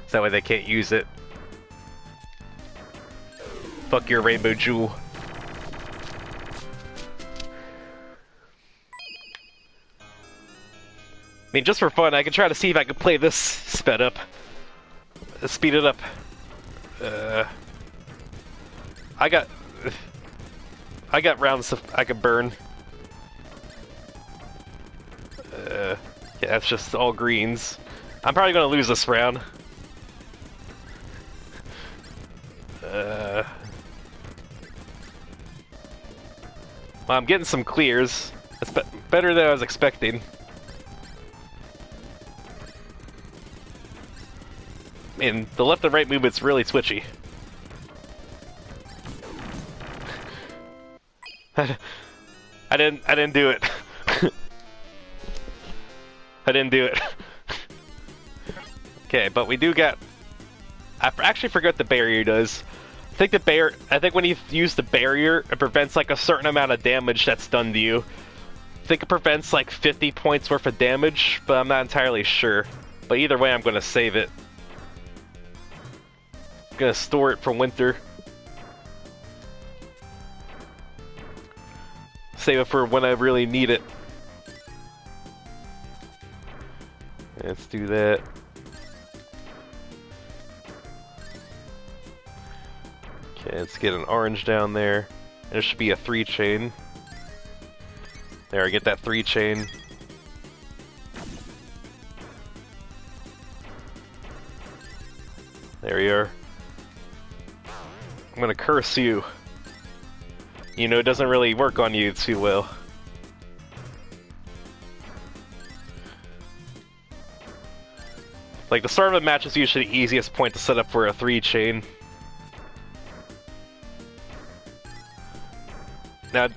so that way they can't use it. Fuck your rainbow jewel. I mean, just for fun, I can try to see if I can play this sped up. Speed it up. I got rounds I could burn. Yeah, that's just all greens. I'm probably gonna lose this round. Well, I'm getting some clears. It's better than I was expecting. And the left and right movement's really twitchy. I didn't do it. I didn't do it. Okay, but we do get. I actually forgot the barrier does. I think when you use the barrier, it prevents like a certain amount of damage that's done to you. I think it prevents like 50 points worth of damage, but I'm not entirely sure. But either way, I'm gonna save it. I'm gonna store it for winter. Save it for when I really need it. Let's do that. Okay, let's get an orange down there. There should be a 3-chain. There, I get that 3-chain. There we are. I'm gonna curse you. You know, it doesn't really work on you too well. Like, the start of a match is usually the easiest point to set up for a 3-chain. Now,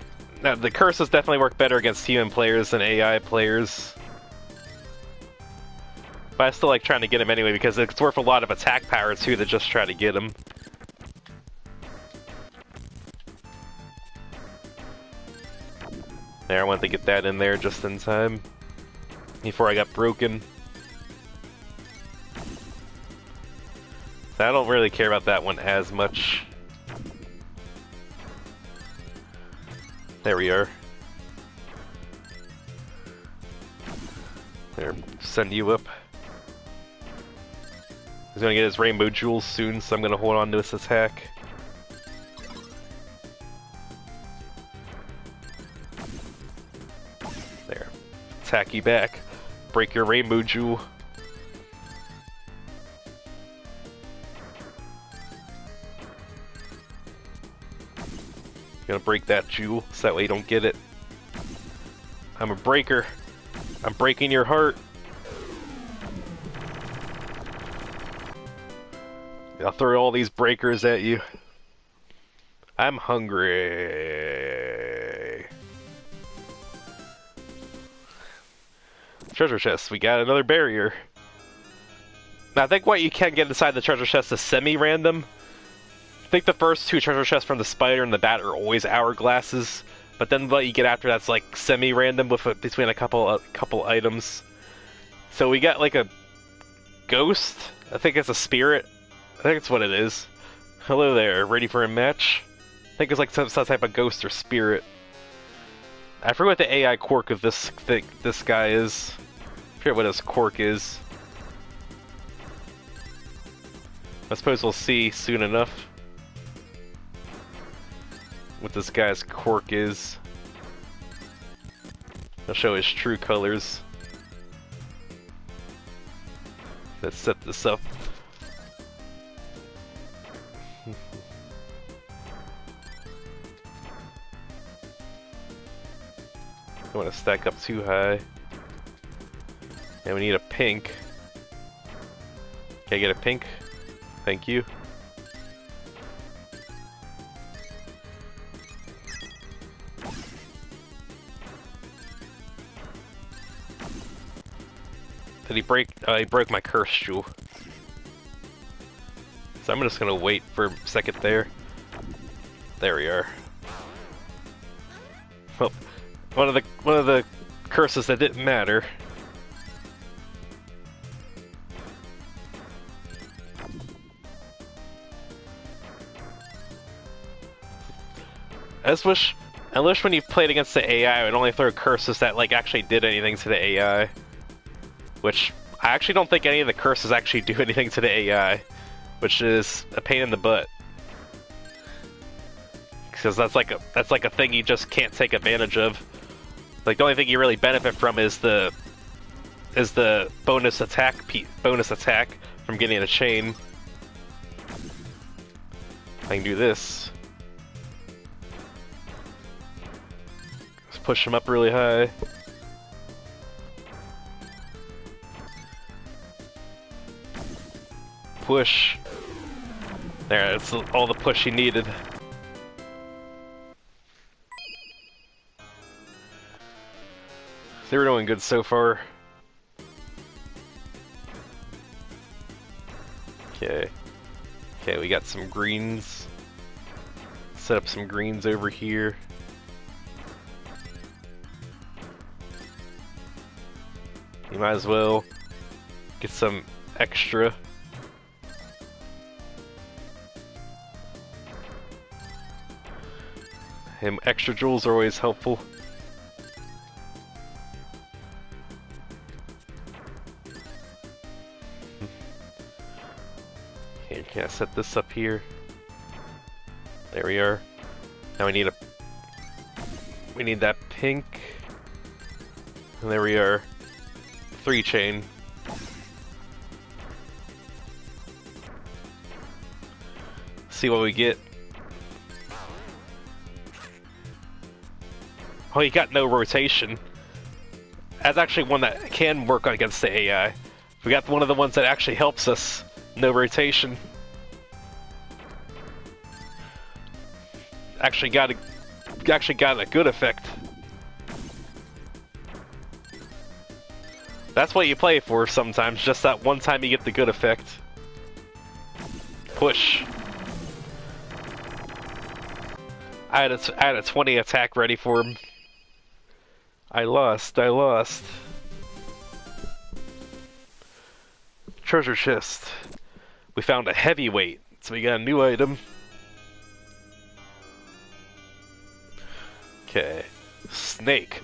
the curses definitely work better against human players than AI players. But I still like trying to get him anyway, because it's worth a lot of attack power, too, to just try to get him. There, I wanted to get that in there just in time. Before I got broken. I don't really care about that one as much. There we are. There, send you up. He's gonna get his rainbow jewels soon, so I'm gonna hold on to this attack. There. Attack you back. Break your rainbow jewel. Gonna break that jewel, so that way you don't get it. I'm a breaker. I'm breaking your heart. I'll throw all these breakers at you. I'm hungry. Treasure chest. We got another barrier. Now, I think what you can get inside the treasure chest is semi-random. I think the first 2 treasure chests from the spider and the bat are always hourglasses, but then what you get after that's like semi-random with between a couple items. So we got like a ghost. I think it's a spirit. I think it's what it is. Hello there, ready for a match? I think it's like some type of ghost or spirit. I forget what the AI quirk of this guy is. I forget what his quirk is. I suppose we'll see soon enough what this guy's quirk is. I'll show his true colors. Let's set this up. Don't want to stack up too high. And we need a pink. Can I get a pink? Thank you. Did he break? He broke my curse jewel. So I'm just gonna wait for a second there. There we are. Well, one of the curses that didn't matter. I wish when you played against the AI, it would only throw curses that like actually did anything to the AI. Which I actually don't think any of the curses actually do anything to the AI, which is a pain in the butt. Because that's like a thing you just can't take advantage of. Like the only thing you really benefit from is the bonus attack from getting a chain. I can do this. Let's push him up really high. Push. There, that's all the push he needed. So we're doing good so far. Okay. Okay, we got some greens. Set up some greens over here. You might as well get some extra. And extra jewels are always helpful. Okay, can I set this up here? There we are. Now we need that pink. And there we are. 3-chain. See what we get. Oh, you got no rotation. That's actually one that can work against the AI. We got one of the ones that actually helps us. No rotation. Actually got a good effect. That's what you play for sometimes, just that one time you get the good effect. Push. I had a 20 attack ready for him. I lost. Treasure chest. We found a heavyweight, so we got a new item. Okay. Snake.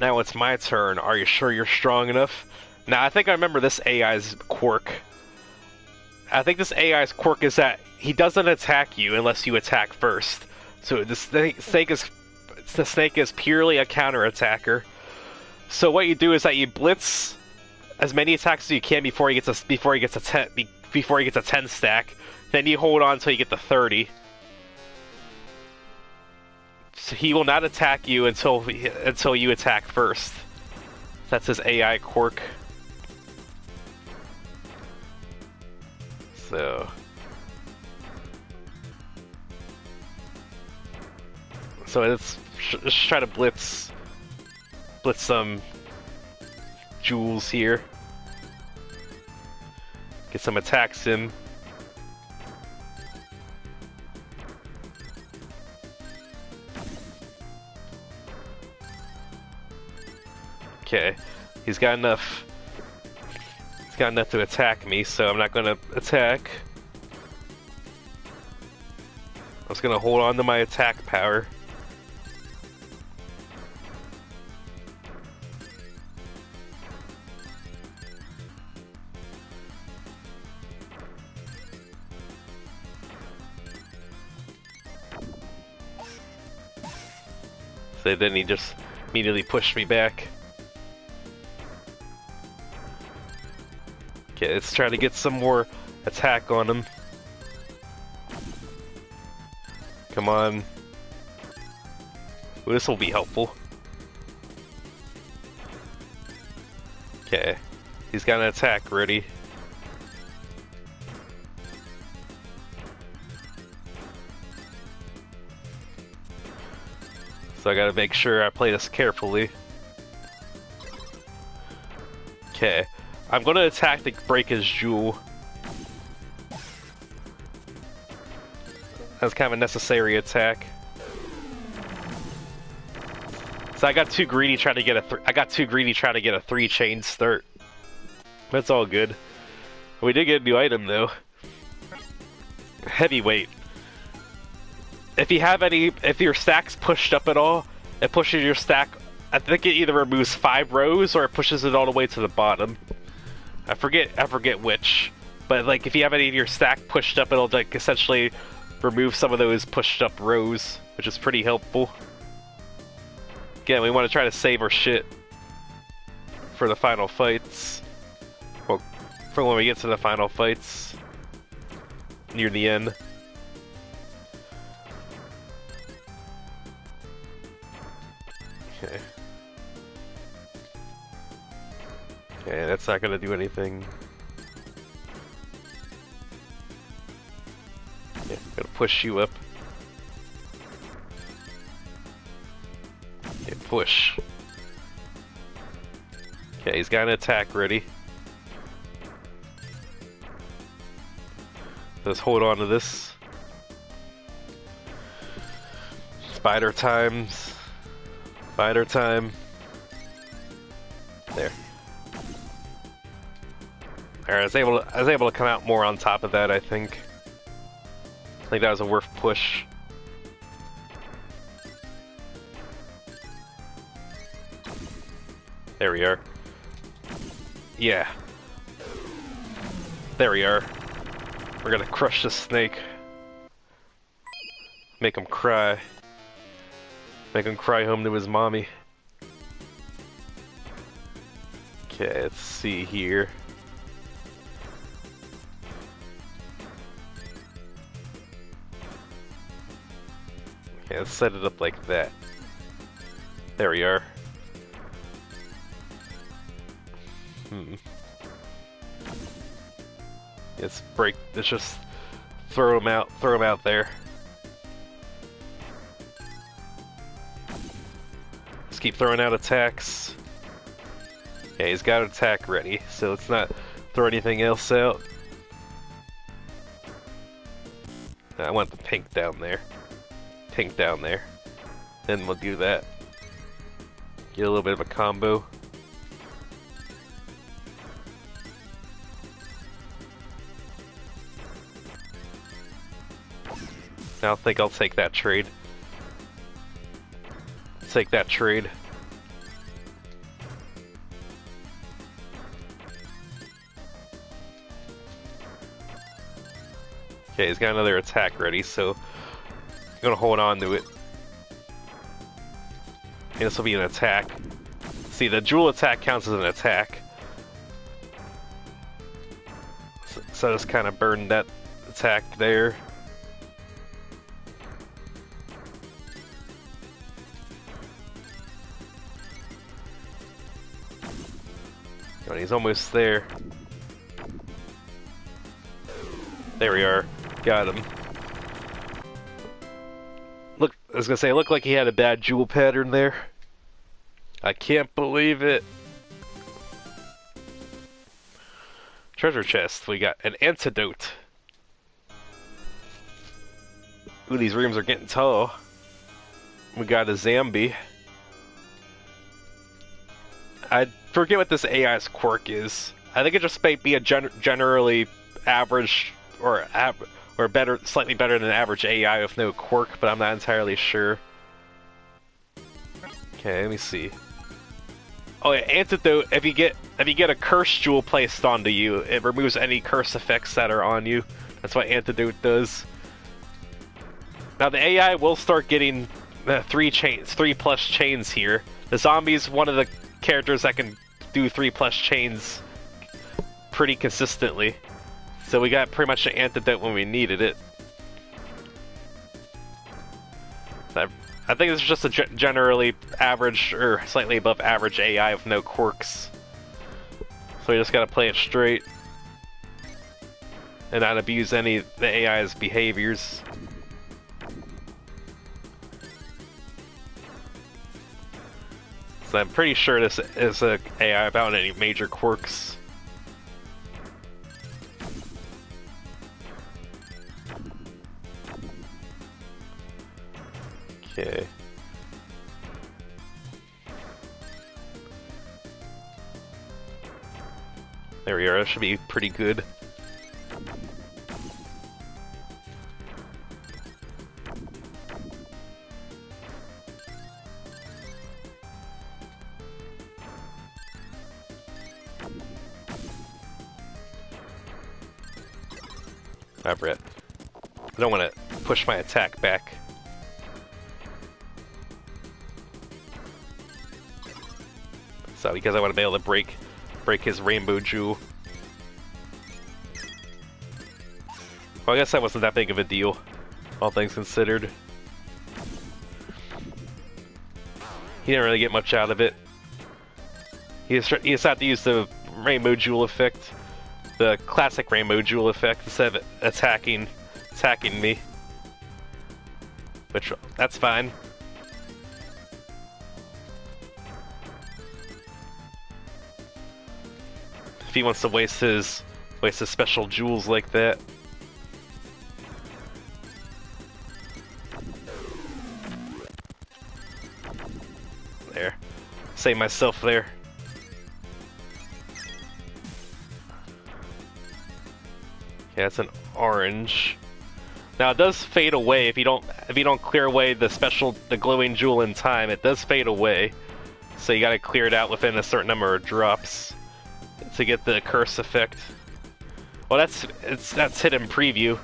Now it's my turn. Are you sure you're strong enough? Now, I think I remember this AI's quirk. I think this AI's quirk is that he doesn't attack you unless you attack first. So the snake is purely a counter-attacker. So what you do is that you blitz as many attacks as you can before he gets a 10 stack. Then you hold on until you get the 30. So he will not attack you until you attack first. That's his AI quirk. So let's just try to blitz some jewels here. Get some attacks in. Okay, he's got enough to attack me, so I'm not gonna attack. I'm just gonna hold on to my attack power. So then he just immediately pushed me back. Okay, let's try to get some more attack on him. Come on. Well, this will be helpful. Okay, he's got an attack ready. So I gotta make sure I play this carefully. Okay. I'm gonna attack to break his jewel. That's kind of a necessary attack. So I got too greedy trying to get a 3-chain start. That's all good. We did get a new item though. Heavyweight. If your stack's pushed up at all, it pushes your stack. I think it either removes 5 rows or it pushes it all the way to the bottom. I forget which, but like if you have any of your stack pushed up, it'll like essentially remove some of those pushed up rows, which is pretty helpful. Again, we want to try to save our shit for the final fights. Well, for when we get to the final fights near the end. Okay. Okay, that's not gonna do anything. Yeah, gotta push you up. Okay, push. Okay, he's got an attack ready. Let's hold on to this. Spider times. Spider time. There. Alright, I was able to come out more on top of that, I think. I think that was a worth push. There we are. Yeah. There we are. We're gonna crush this snake. Make him cry. Make him cry home to his mommy. Okay, let's see here. Okay, let's set it up like that. There we are. Let's just throw him out there. Let's keep throwing out attacks. Yeah, he's got an attack ready, so let's not throw anything else out. I want the pink down there. Pink down there. Then we'll do that. Get a little bit of a combo. I don't think I'll take that trade. Take that trade. Okay, he's got another attack ready, so I'm gonna hold on to it. And this will be an attack. See, the jewel attack counts as an attack. So I just kind of burned that attack there. And he's almost there. There we are. Got him. Look, I was gonna say, it looked like he had a bad jewel pattern there. I can't believe it. Treasure chest. We got an antidote. Ooh, these rooms are getting tall. We got a zombie. I forget what this AI's quirk is. I think it just might be a generally average or better, slightly better than average AI with no quirk, but I'm not entirely sure. Okay, let me see. Oh yeah, antidote. If you get a curse jewel placed onto you, it removes any curse effects that are on you. That's what antidote does. Now the AI will start getting 3+ chains here. The zombie's one of the characters that can do 3+ chains pretty consistently. So we got pretty much an antidote when we needed it. I think it's just a generally average or slightly above average AI with no quirks. So we just gotta play it straight and not abuse any of the AI's behaviors. So I'm pretty sure this is a AI without any major quirks. Okay. There we are, that should be pretty good. Brett. I don't want to push my attack back. So because I want to be able to break his rainbow jewel. Well, I guess that wasn't that big of a deal, all things considered. He didn't really get much out of it. He just had to use the rainbow jewel effect, the classic rainbow jewel effect, instead of attacking me. Which, that's fine. If he wants to waste his special jewels like that. There. Save myself there. Yeah, it's an orange. Now it does fade away if you don't clear away the glowing jewel in time. It does fade away, so you gotta clear it out within a certain number of drops to get the curse effect. Well, that's hidden preview.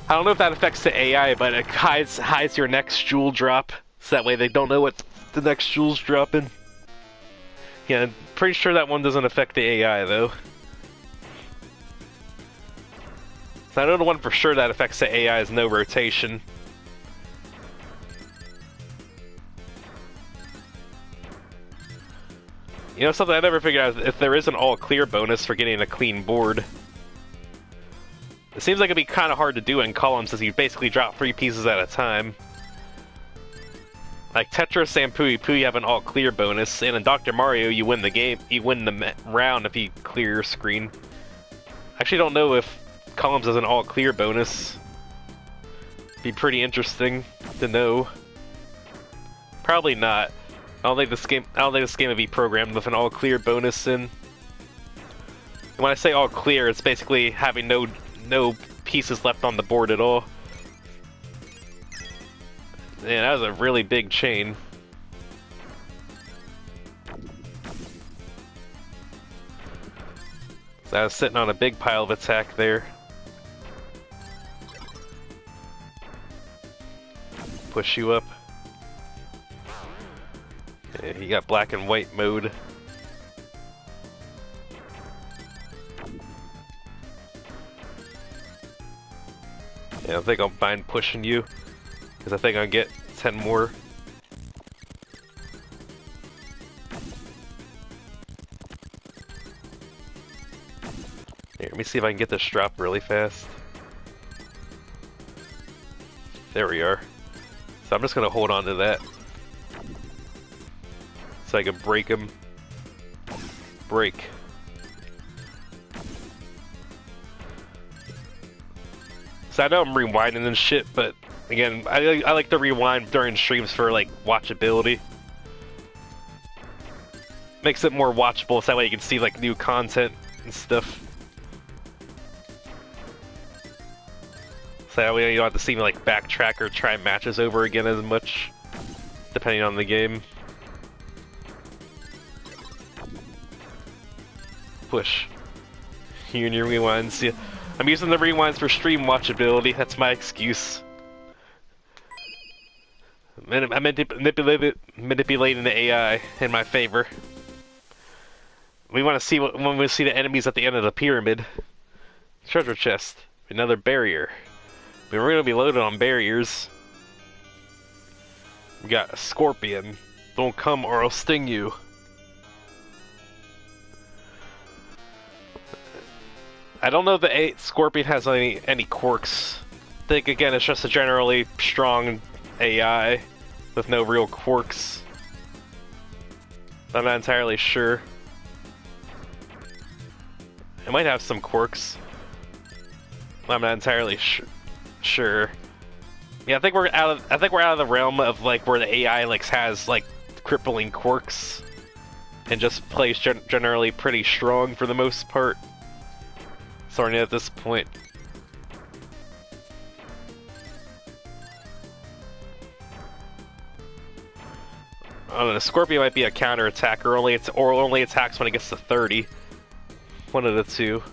I don't know if that affects the AI, but it hides your next jewel drop, so that way they don't know what the next jewel's dropping. Yeah, I'm pretty sure that one doesn't affect the AI though. I know the one for sure that affects the AI is no rotation. You know something I never figured out, if there is an all clear bonus for getting a clean board. It seems like it'd be kind of hard to do in columns, as you basically drop 3 pieces at a time. Like Tetris and Pooey Pooey have an all clear bonus, and in Dr. Mario you win the game, you win the round if you clear your screen. I actually don't know if columns has an all clear bonus. Be pretty interesting to know. Probably not. I don't think this game would be programmed with an all clear bonus in. And when I say all clear, it's basically having no pieces left on the board at all. Man, that was a really big chain. So I was sitting on a big pile of attack there. Push you up. Yeah, you got black and white mode. Yeah, I think I'll mind pushing you, because I think I'll get 10 more. Here, let me see if I can get this drop really fast. There we are. So I'm just gonna hold on to that, so I can break him. Break. So I know I'm rewinding and shit, but again, I like to rewind during streams for like watchability. Makes it more watchable, so that way you can see like new content and stuff. So that way you don't have to see me like backtrack or try matches over again as much, depending on the game. Push. You and your rewinds. Yeah. I'm using the rewinds for stream watchability, that's my excuse. I'm manipulating the AI in my favor. We want to see when we see the enemies at the end of the pyramid. Treasure chest. Another barrier. We're going to be loaded on barriers. We got a scorpion. Don't come or I'll sting you. I don't know if the scorpion has any quirks. I think again it's just a generally strong AI with no real quirks. I'm not entirely sure. It might have some quirks. I'm not entirely sure. Yeah, I think we're out of the realm of like where the AI like has like crippling quirks and just plays generally pretty strong for the most part. Starting at this point. I don't know, the Scorpion might be a counter attacker, or only attacks when it gets to 30. One of the two.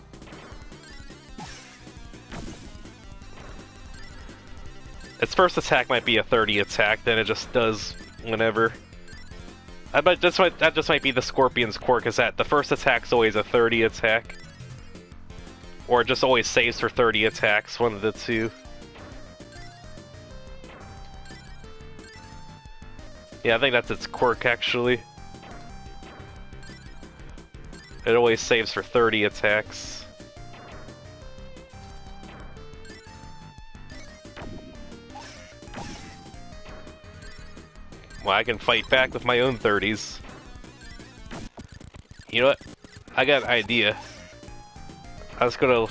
Its first attack might be a 30 attack, then it just does whenever. That just might be the Scorpion's quirk, is that the first attack's always a 30 attack. Or it just always saves for 30 attacks, one of the two. Yeah, I think that's its quirk, actually. It always saves for 30 attacks. Well, I can fight back with my own 30s. You know what? I got an idea. I was gonna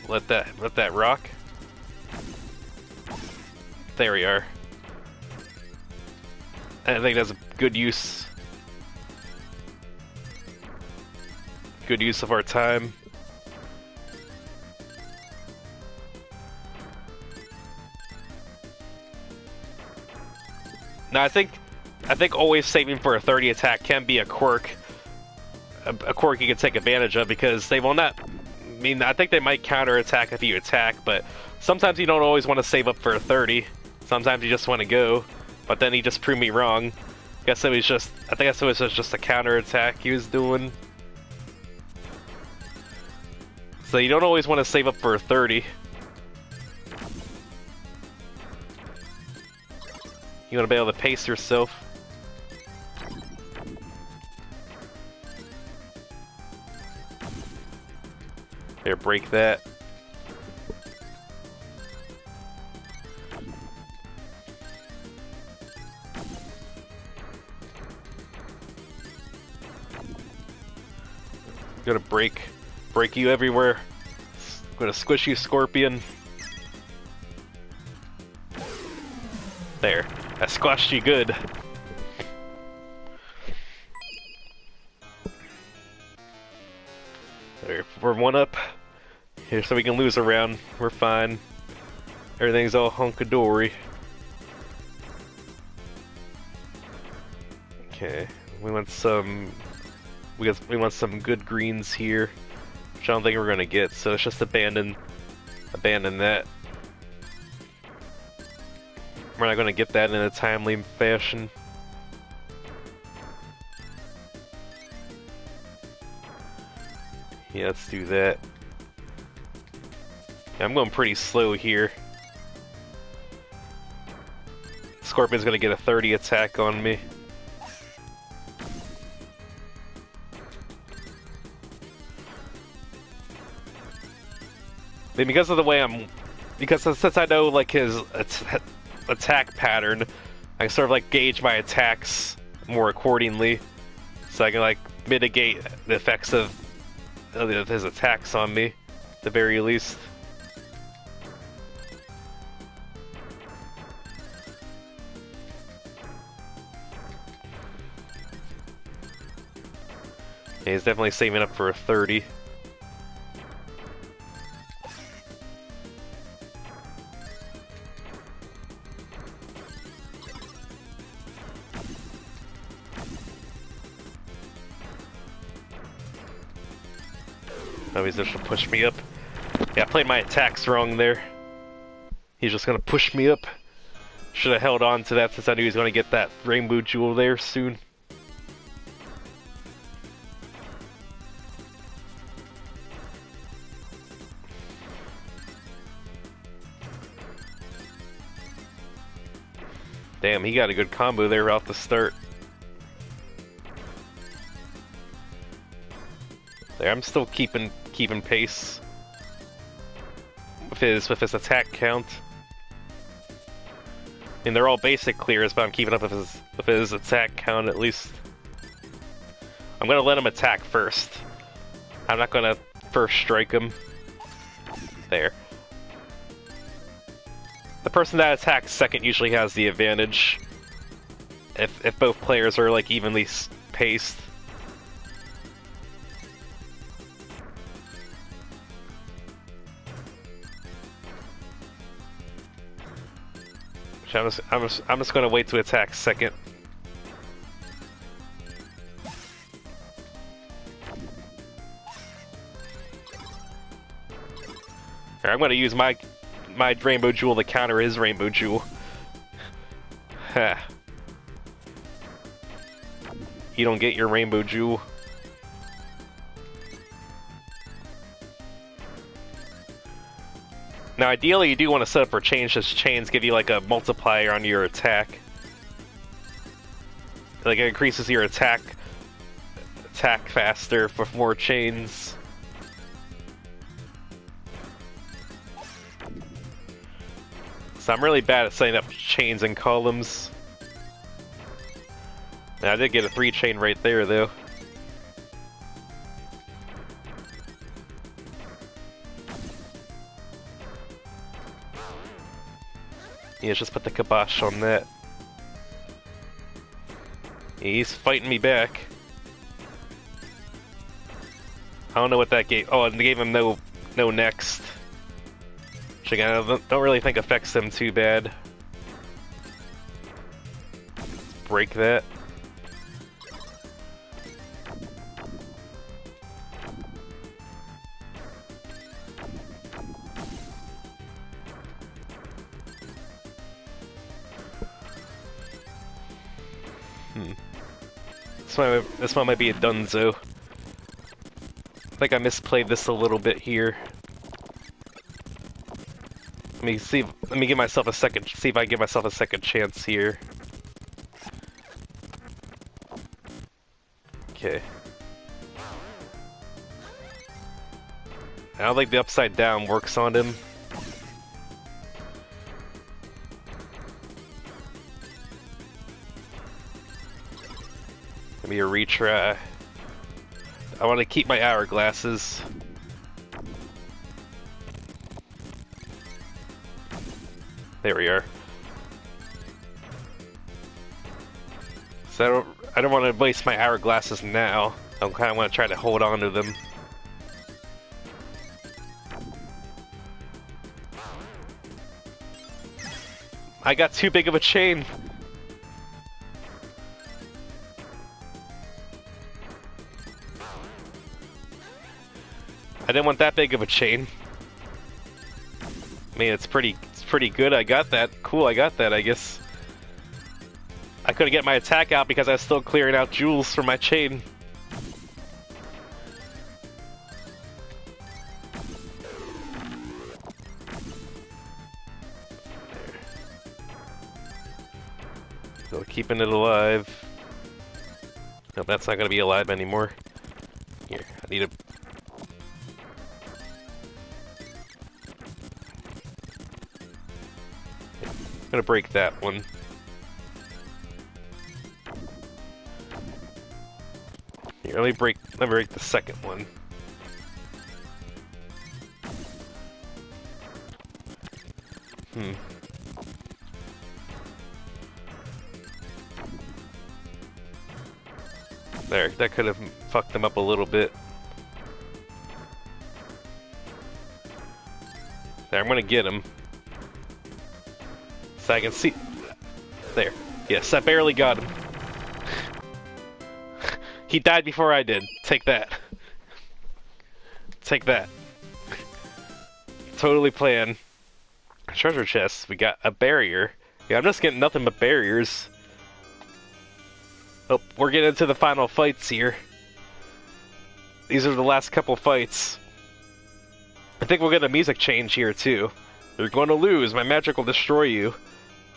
let that rock. There we are. I think that's a good use. Good use of our time. Now I think always saving for a 30 attack can be a quirk. A quirk you can take advantage of, because they will not. I mean, I think they might counter attack if you attack, but sometimes you don't always want to save up for a 30. Sometimes you just want to go, but then he just proved me wrong. I think it was just a counter attack he was doing. So you don't always want to save up for a 30. You want to be able to pace yourself. Here, break that. Gonna break you everywhere. Gonna squish you, Scorpion. There, I squashed you good. There, we're one up. Here, so we can lose a round. We're fine. Everything's all hunky-dory. Okay, we want some. We want some good greens here, which I don't think we're gonna get. So let's just abandon that. We're not gonna get that in a timely fashion. Yeah, let's do that. Yeah, I'm going pretty slow here. Scorpion's gonna get a 30 attack on me. And because of the way since I know like his attack pattern, I can sort of like gauge my attacks more accordingly, so I can like mitigate the effects of his attacks on me, at the very least. Yeah, he's definitely saving up for a 30. Oh, he's just gonna push me up. Yeah, I played my attacks wrong there. He's just gonna push me up. Should have held on to that since I knew he was gonna get that rainbow jewel there soon. Damn, he got a good combo there off the start. There, I'm still keeping pace with his attack count. I mean, they're all basic clears, but I'm keeping up with his attack count at least. I'm gonna let him attack first. I'm not gonna first strike him. There. The person that attacks second usually has the advantage. If both players are like evenly paced. I'm just gonna wait to attack second. Here, I'm gonna use my rainbow jewel to counter his rainbow jewel. Ha. You don't get your rainbow jewel. Now, ideally, you do want to set up for chains, as chains give you like a multiplier on your attack. Like it increases your attack faster with more chains. So I'm really bad at setting up chains and columns. Now, I did get a 3-chain right there, though. Yeah, just put the kibosh on that. Yeah, he's fighting me back. I don't know what that gave. Oh, and they gave him no next. Which again, I don't really think affects him too bad. Let's break that. This one might be a dunzo. I think I misplayed this a little bit here. Let me give myself a second. See if I give myself a second chance here. Okay. I don't think the upside down works on him. Give me a retry. I want to keep my hourglasses. There we are. So I don't want to waste my hourglasses now. I kind of want to try to hold on to them. I got too big of a chain. I didn't want that big of a chain. I mean, it's pretty good. I got that. Cool, I got that, I guess. I couldn't get my attack out because I was still clearing out jewels from my chain. Still keeping it alive. No, that's not gonna be alive anymore. Here, I need a... I'm gonna break that one. Here, let me break the second one. There, that could have fucked them up a little bit. There, I'm gonna get him. So I can see... There. Yes, I barely got him. He died before I did. Take that. Take that. Totally planned. Treasure chest. We got a barrier. Yeah, I'm just getting nothing but barriers. Oh, we're getting into the final fights here. These are the last couple fights. I think we'll get a music change here too. You're going to lose. My magic will destroy you.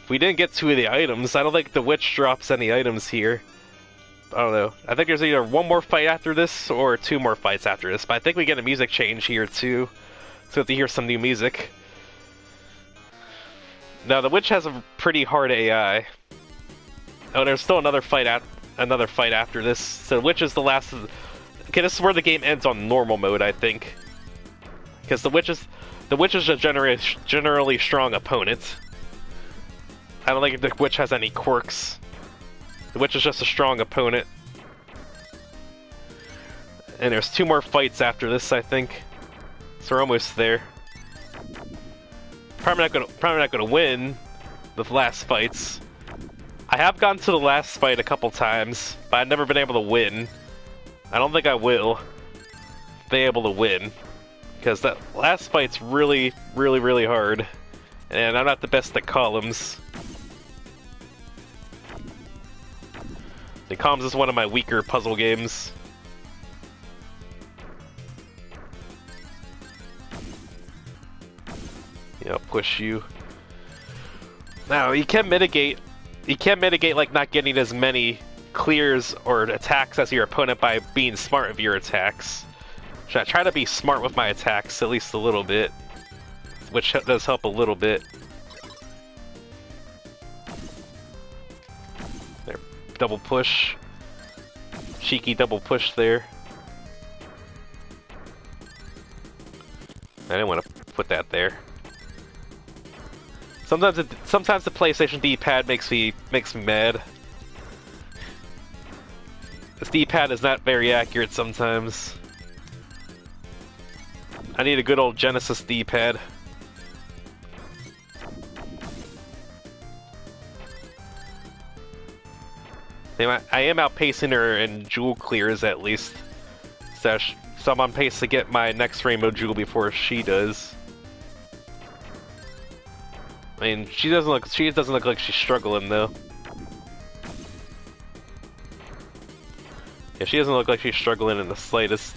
If we didn't get 2 of the items, I don't think the witch drops any items here. I don't know. I think there's either 1 more fight after this or 2 more fights after this. But I think we get a music change here too. So we have to hear some new music. Now the witch has a pretty hard AI. Oh, there's still another fight after this. So the witch is the last. Okay, this is where the game ends on normal mode, I think. Because the witch is a generally strong opponent. I don't think the witch has any quirks. The witch is just a strong opponent. And there's 2 more fights after this, I think. So we're almost there. Probably not gonna win the last fights. I have gotten to the last fight a couple times, but I've never been able to win. I don't think I will be able to win. Because that last fight's really hard. And I'm not the best at columns. The columns is one of my weaker puzzle games. Yeah, I'll push you. Now, you can mitigate like not getting as many clears or attacks as your opponent by being smart with your attacks. Should I try to be smart with my attacks at least a little bit? Which does help a little bit. There, double push. Cheeky double push there. I didn't want to put that there. Sometimes the PlayStation D-pad makes me mad. This D-pad is not very accurate sometimes. I need a good old Genesis D-pad. I am outpacing her in jewel clears at least. So I'm on pace to get my next rainbow jewel before she does. I mean, she doesn't look like she's struggling though. Yeah, she doesn't look like she's struggling in the slightest.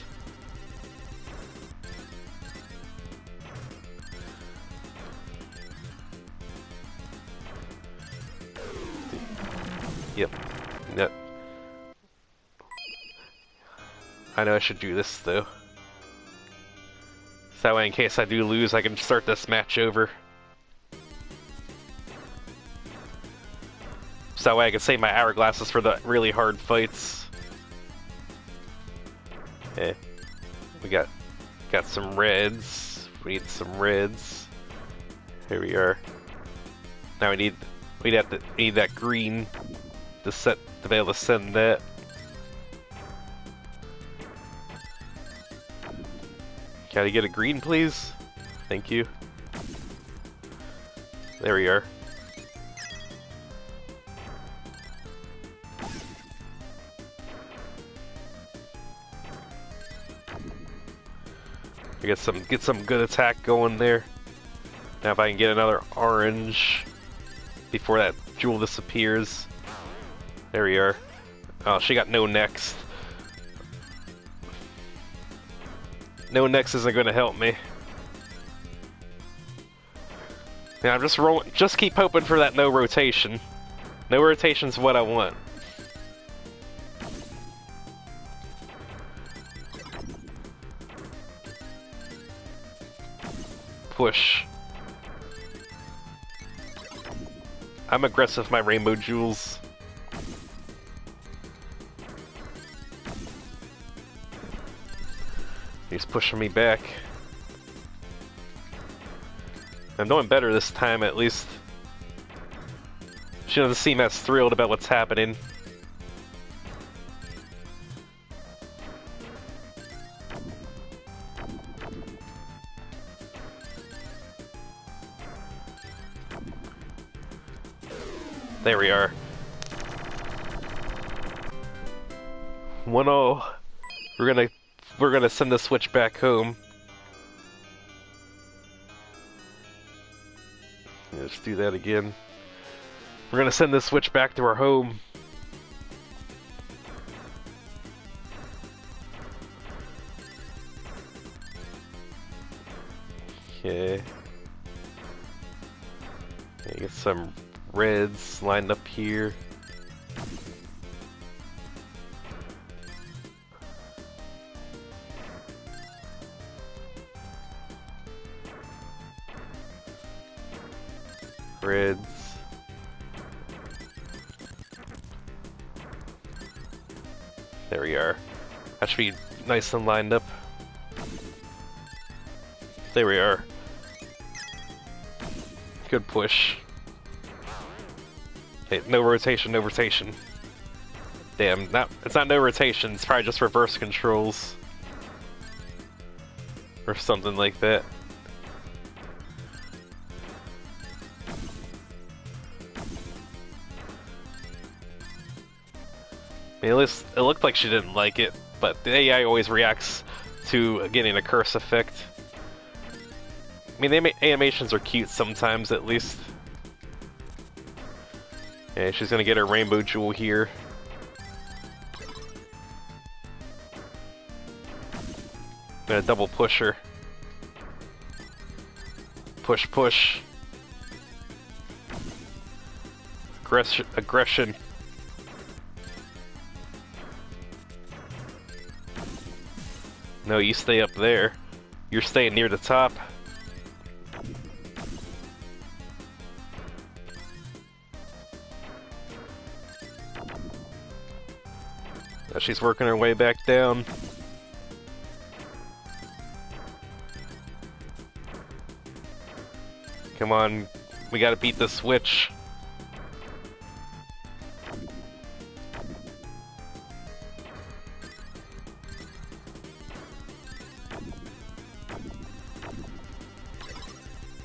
Yep. Yep. I know I should do this though. So that way, in case I do lose, I can start this match over. So that way I can save my hourglasses for the really hard fights. Okay. We got some reds. We need some reds. Here we are. Now we need that green to be able to send that. Can I get a green, please? Thank you. There we are. Get some good attack going there. Now if I can get another orange before that jewel disappears. There we are. Oh, she got no next. No next isn't going to help me. Yeah, I'm just rolling. Just keep hoping for that no rotation. No rotation's what I want. Push. I'm aggressive with my rainbow jewels. He's pushing me back. I'm doing better this time, at least. She doesn't seem as thrilled about what's happening. There we are. 1-0. We're gonna send the switch back home. Let's do that again. We're gonna send the switch back to our home. Okay. Get some reds lined up here. Reds. There we are. That should be nice and lined up. There we are. Good push. Okay, no rotation, no rotation. Damn, it's not no rotation, it's probably just reverse controls. Or something like that. I mean, at least it looked like she didn't like it, but the AI always reacts to getting a curse effect. I mean, the animations are cute sometimes, at least. Yeah, she's gonna get her rainbow jewel here. I'm gonna double push her. Push, push. Aggression. No, you stay up there. You're staying near the top. Now she's working her way back down. Come on, we gotta beat the switch.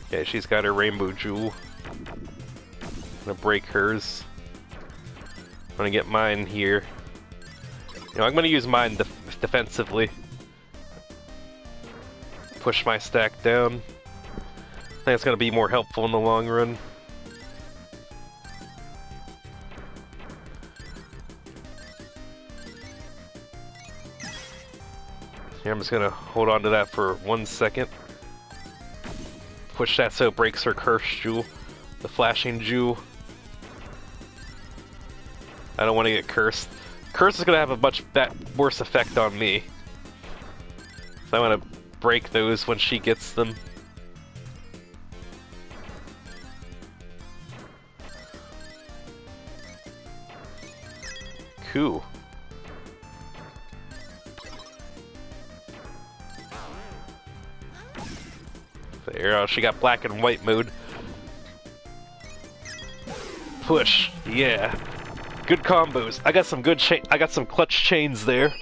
Okay, she's got her rainbow jewel. I'm gonna break hers. I'm gonna get mine here. You know, I'm gonna use mine defensively. Push my stack down. I think it's gonna be more helpful in the long run. Here, I'm just gonna hold on to that for 1 second. Push that so it breaks her curse jewel, the flashing jewel. I don't want to get cursed. Curse is gonna have a much worse effect on me. So I want to break those when she gets them. Cool. There, oh, she got black and white mode. Push, yeah. Good combos. I got some good I got some clutch chains there.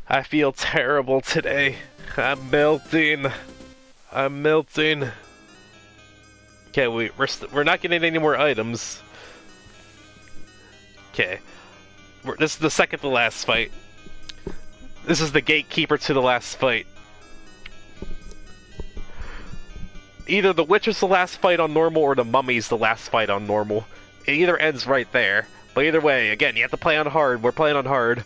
I feel terrible today. I'm melting. I'm melting. Okay, we're not getting any more items. Okay. This is the second to last fight. This is the gatekeeper to the last fight. Either the witch is the last fight on normal or the mummy's the last fight on normal. It either ends right there. But either way, again, you have to play on hard. We're playing on hard.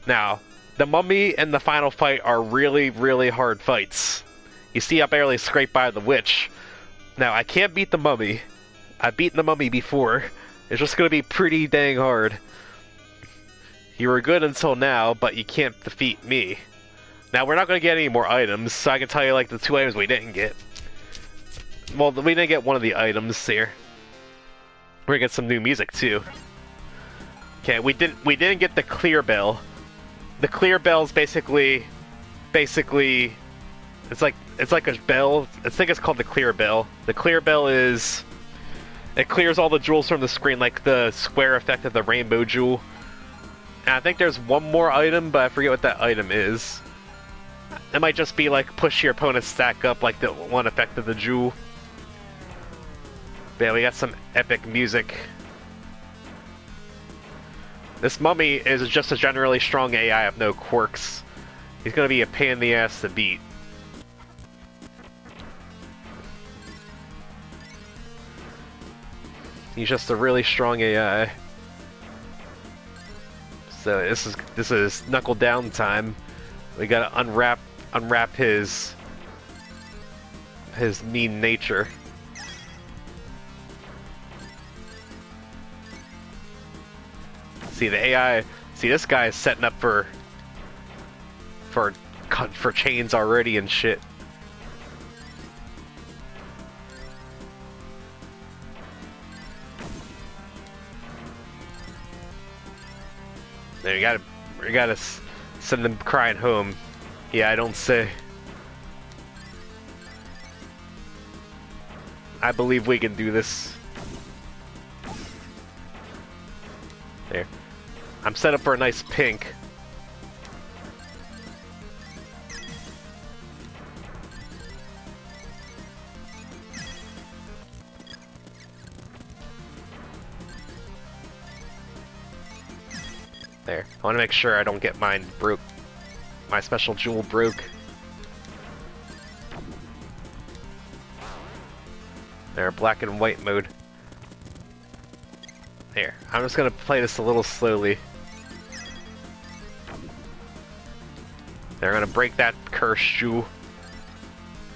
Now, the mummy and the final fight are really, really hard fights. You see, I barely scraped by the witch. Now, I can't beat the mummy. I've beaten the mummy before. It's just gonna be pretty dang hard. You were good until now, but you can't defeat me. Now, we're not gonna get any more items, so I can tell you, like, the 2 items we didn't get. Well, we didn't get one of the items here. We're gonna get some new music, too. Okay, we didn't get the clear bell. The clear bell is basically, it's like a bell. I think it's called the clear bell. The clear bell is, it clears all the jewels from the screen, like the square effect of the rainbow jewel. And I think there's one more item, but I forget what that item is. It might just be like push your opponent's stack up, like the one effect of the jewel. But yeah, we got some epic music. This mummy is just a generally strong AI of no quirks. He's gonna be a pain in the ass to beat. He's just a really strong AI. So this is knuckle down time. We gotta unwrap his mean nature. See the AI. See, this guy is setting up for chains already and shit. There, you gotta send them crying home. Yeah, I don't say. I believe we can do this. There. I'm set up for a nice pink. There. I want to make sure I don't get mine broke. My special jewel broke. There, black and white mode. There. I'm just gonna play this a little slowly. They're gonna break that cursed jewel.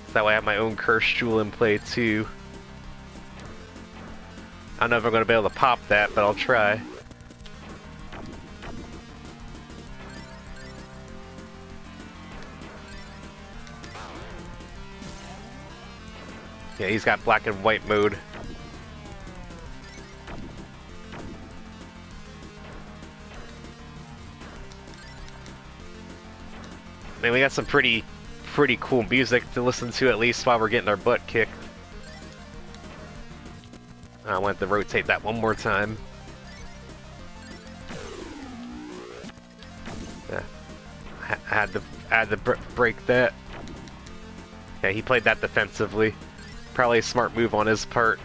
So that way I have my own cursed jewel in play too. I don't know if I'm gonna be able to pop that, but I'll try. Yeah, he's got black and white mode. I mean, we got some pretty cool music to listen to at least while we're getting our butt kicked. I want to rotate that one more time. Yeah. I had to break that. Yeah, he played that defensively. Probably a smart move on his part.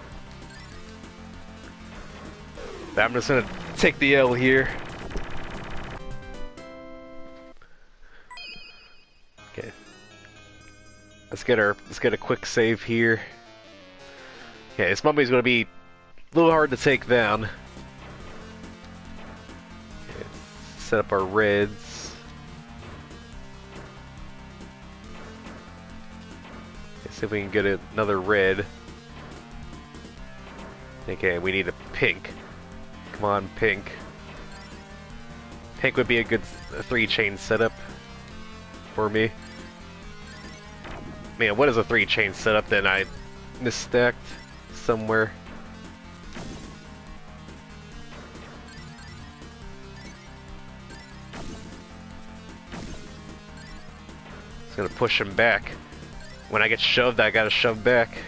But I'm just gonna take the L here. Okay. Let's get a quick save here. Okay, this mummy's gonna be a little hard to take down. Okay, set up our reds. See if we can get another red. Okay, we need a pink. Come on, pink. Pink would be a good 3-chain setup for me. Man, what is a 3-chain setup that I misstacked somewhere? It's gonna push him back. When I get shoved, I gotta shove back.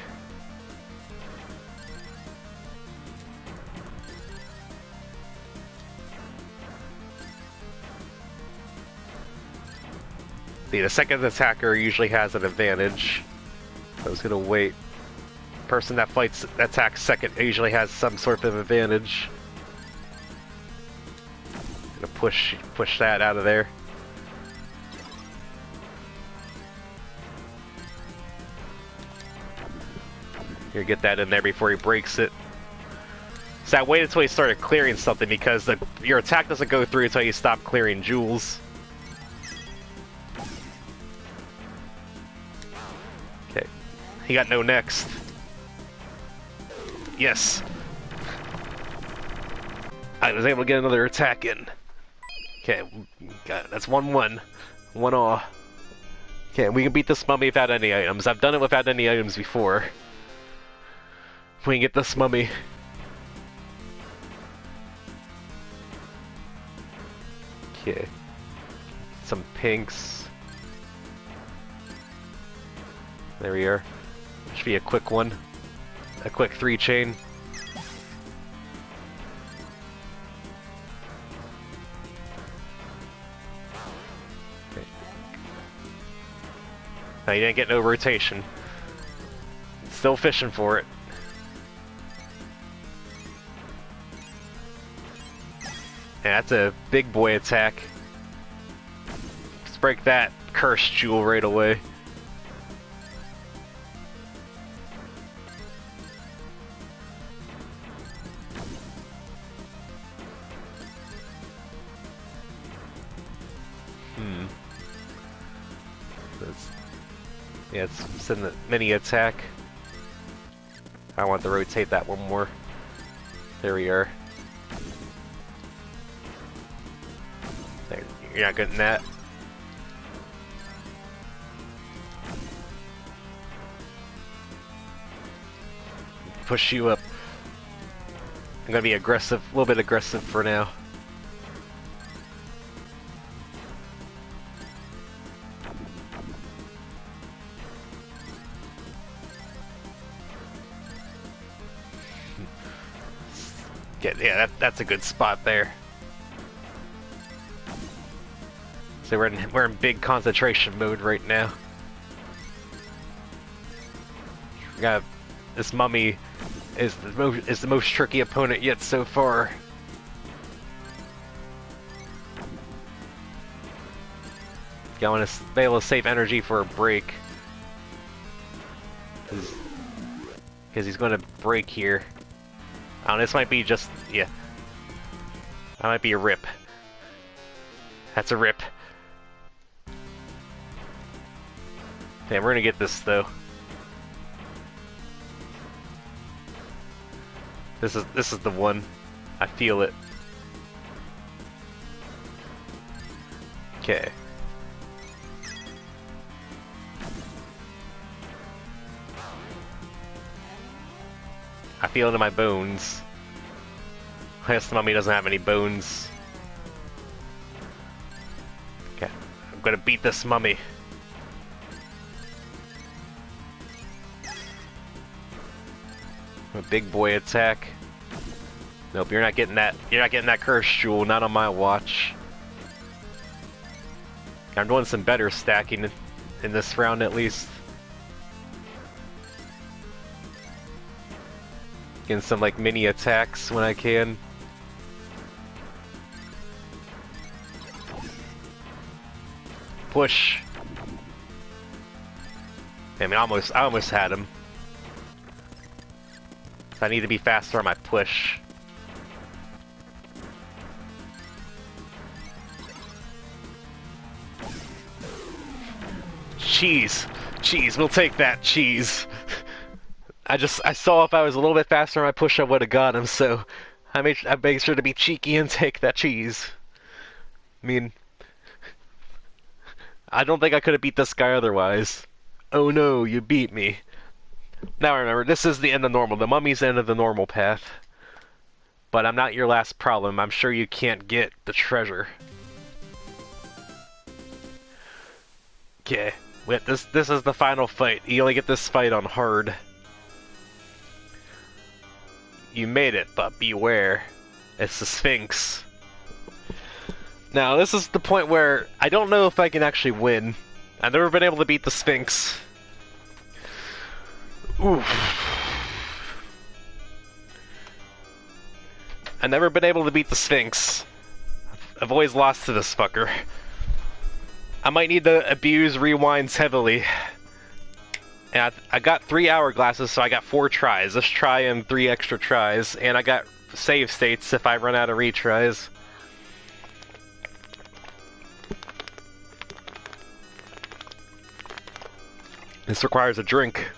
See, the second attacker usually has an advantage. So I was gonna wait. Person that attacks second usually has some sort of advantage. Gonna push that out of there. Here, get that in there before he breaks it. So I waited until he started clearing something because your attack doesn't go through until you stop clearing jewels. Okay, he got no next. Yes. I was able to get another attack in. Okay, that's 1-1. 1-all. Okay, we can beat this mummy without any items. I've done it without any items before. We can get this mummy. Okay. Some pinks. There we are. Should be a quick one. A quick 3-chain. Okay. No, you didn't get no rotation. Still fishing for it. Yeah, that's a big boy attack. Let's break that cursed jewel right away. Yeah, it's sending the mini attack. I want to rotate that one more. There we are. There, you're not getting that. Push you up. I'm gonna be aggressive, a little bit aggressive for now. Yeah, that's a good spot there. So we're in big concentration mode right now. We got this mummy is the most tricky opponent yet so far. I want to be able to save energy for a break, because he's going to break here. This might be just, yeah. That might be a rip. That's a rip. Okay, we're gonna get this though. This is the one. I feel it. Okay. I feel it in my bones. I guess the mummy doesn't have any bones. Okay, I'm gonna beat this mummy. A big boy attack. Nope, you're not getting that. You're not getting that cursed jewel. Not on my watch. I'm doing some better stacking in this round at least. Getting some like mini attacks when I can. Push. I mean, I almost had him. So I need to be faster on my push. Cheese. Cheese, we'll take that cheese. I saw if I was a little bit faster on my push, I would have got him, so I made sure to be cheeky and take that cheese. I mean, I don't think I could have beat this guy otherwise. Oh no, you beat me. Now remember, this is the end of normal. The mummy's end of the normal path. But I'm not your last problem. I'm sure you can't get the treasure. Okay. This is the final fight. You only get this fight on hard. You made it, but beware. It's the Sphinx. Now, this is the point where I don't know if I can actually win. I've never been able to beat the Sphinx. Oof. I've never been able to beat the Sphinx. I've always lost to this fucker. I might need to abuse rewinds heavily. And I got 3 hourglasses, so I got 4 tries. Let's try and 3 extra tries. And I got save states if I run out of retries. This requires a drink.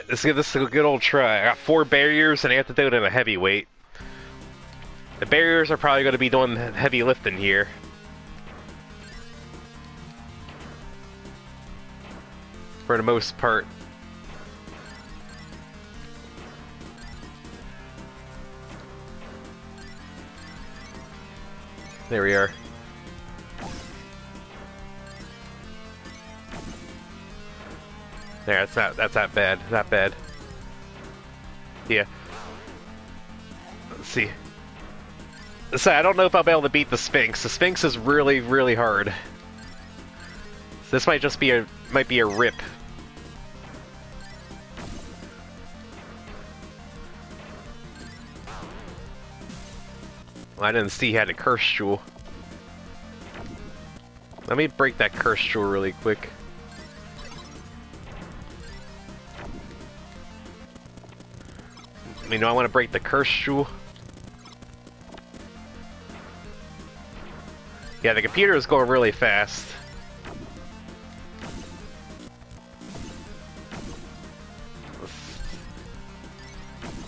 Let's give this a good old try. I got 4 barriers, an antidote, and a heavyweight. The barriers are probably going to be doing heavy lifting here. For the most part. There we are. There, that's not bad. Not bad. Yeah. Let's see. So I don't know if I'll be able to beat the Sphinx. The Sphinx is really, really hard. So this might just be a rip. Well, I didn't see he had a curse jewel. Let me break that curse jewel really quick. I mean, do I want to break the curse jewel? Yeah, the computer is going really fast.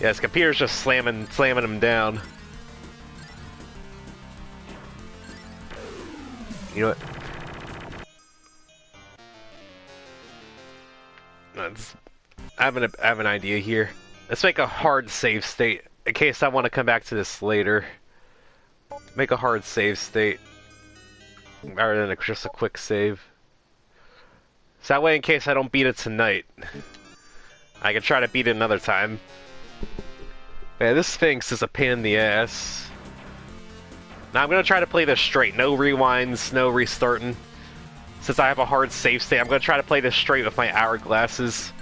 Yeah, this computer's just slamming him down. You know what? I have an idea here. Let's make a hard save state in case I want to come back to this later. Make a hard save state rather than just a quick save. So that way, in case I don't beat it tonight, I can try to beat it another time. Yeah, this Sphinx is a pain in the ass. Now I'm gonna try to play this straight. No rewinds, no restarting. Since I have a hard save state, I'm gonna try to play this straight with my hourglasses.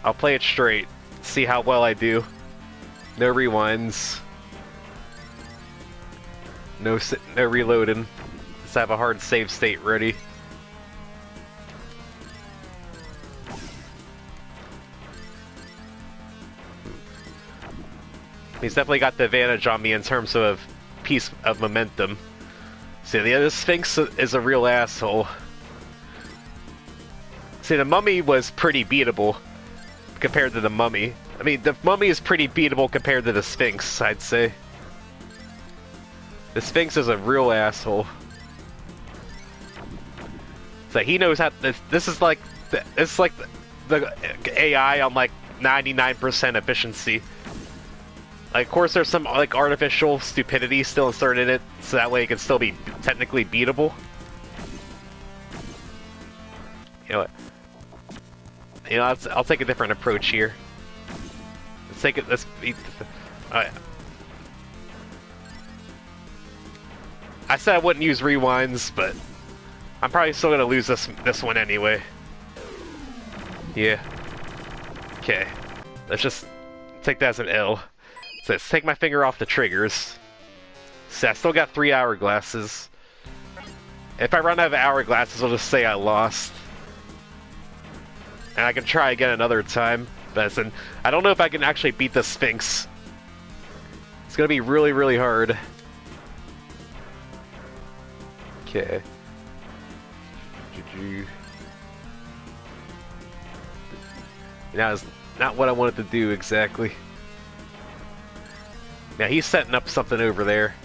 I'll play it straight, see how well I do. No rewinds. No reloading. Just have a hard save state ready. He's definitely got the advantage on me in terms of piece of momentum. See, the other Sphinx is a real asshole. See, the mummy was pretty beatable compared to the mummy. I mean, the mummy is pretty beatable compared to the Sphinx, I'd say. The Sphinx is a real asshole. So he knows how. This is like the AI on like 99% efficiency. Like, of course, there's some like artificial stupidity still inserted in it, so that way it can still be technically beatable. You know what? You know, I'll take a different approach here. Let's take it. Let's beat. Alright. I said I wouldn't use rewinds, but I'm probably still gonna lose this one anyway. Yeah. Okay. Let's just take that as an L. So let's take my finger off the triggers. So I still got 3 hourglasses. If I run out of hourglasses, I'll just say I lost. And I can try again another time. But I don't know if I can actually beat the Sphinx. It's gonna be really, really hard. Okay. That was not what I wanted to do exactly. Now he's setting up something over there.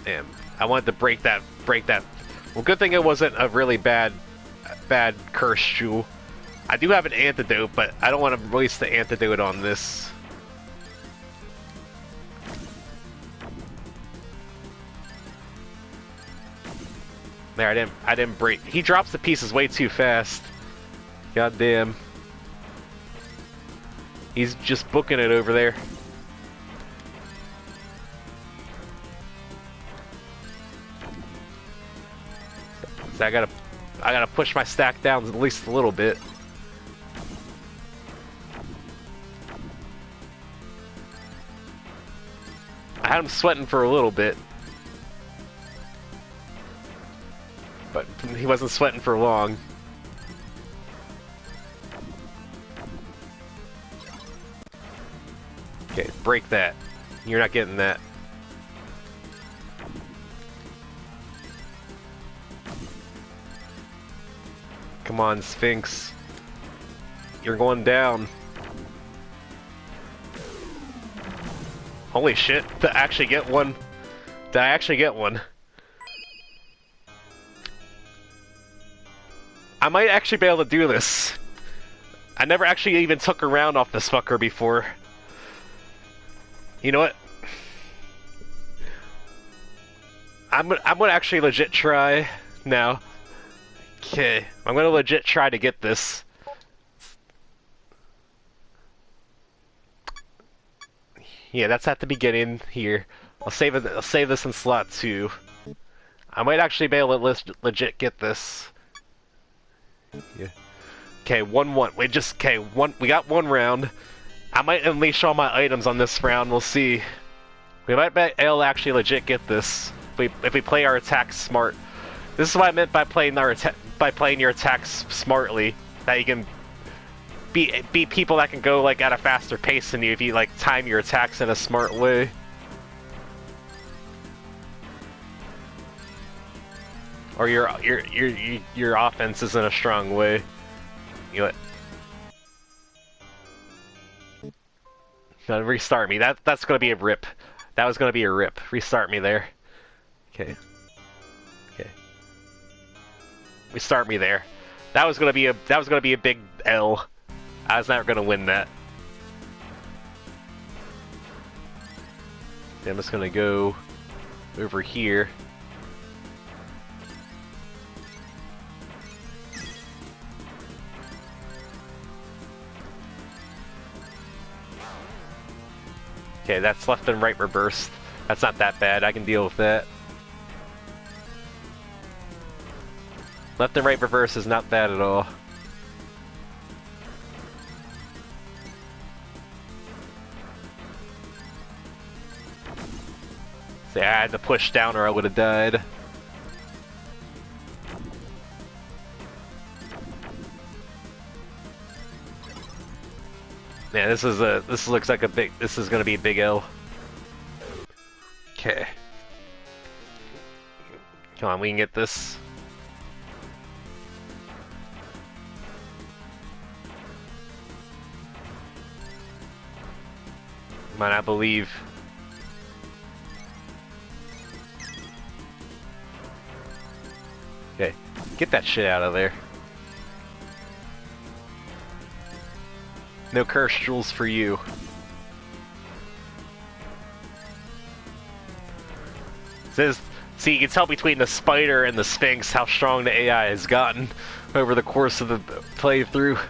Damn. I wanted to break that. Well, good thing it wasn't a really bad curse jewel. I do have an antidote, but I don't want to waste the antidote on this. There, I didn't break. He drops the pieces way too fast. God damn. He's just booking it over there. So I gotta push my stack down at least a little bit. I had him sweating for a little bit. But he wasn't sweating for long. Okay, break that. You're not getting that. Come on, Sphinx. You're going down. Holy shit, to actually get one. Did I actually get one? I might actually be able to do this. I never actually even took a round off this fucker before. You know what? I'm gonna actually legit try now. Okay, I'm gonna legit try to get this. Yeah, that's at the beginning here. I'll save it. I'll save this in slot 2. I might actually be able to legit get this. Yeah. Okay, 1-1. We got one round. I might unleash all my items on this round. We'll see. We might be able to actually legit get this if we play our attacks smart. This is what I meant by playing your attacks smartly. That you can beat people that can go like at a faster pace than you if you like time your attacks in a smart way. Or your offense is in a strong way. You know what? Gotta restart me. That's gonna be a rip. That was gonna be a rip. Restart me there. Okay. Okay. Restart me there. That was gonna be a big L. I was never gonna win that. I'm just gonna go over here. Okay, that's left and right reversed. That's not that bad. I can deal with that. Left and right reverse is not bad at all. See, I had to push down or I would have died. Man, this looks like this is gonna be a big L. Okay. Come on, we can get this. Come on, I believe. Okay, get that shit out of there. No curse jewels for you. See, you can tell between the spider and the Sphinx how strong the AI has gotten over the course of the playthrough.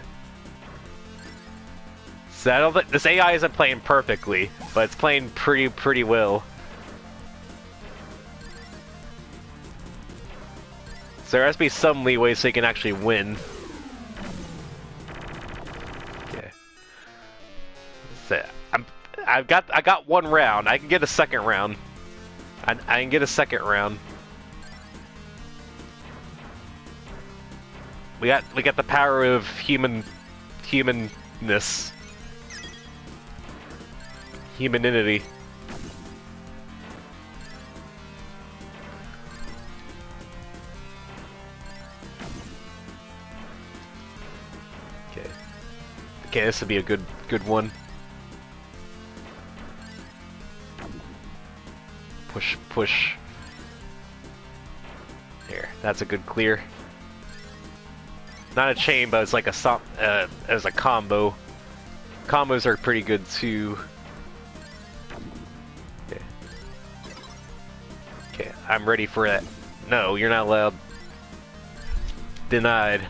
So I don't think this AI isn't playing perfectly, but it's playing pretty well. So there has to be some leeway so you can actually win. Okay. So I got one round. I can get a second round. I can get a second round. We got the power of human humanness. Humanity. Okay. Okay, this would be a good one. Push, push. Here, that's a good clear. Not a chain, but it's like as a combo. Combos are pretty good too. Okay. Okay, I'm ready for that. No, you're not allowed. Denied.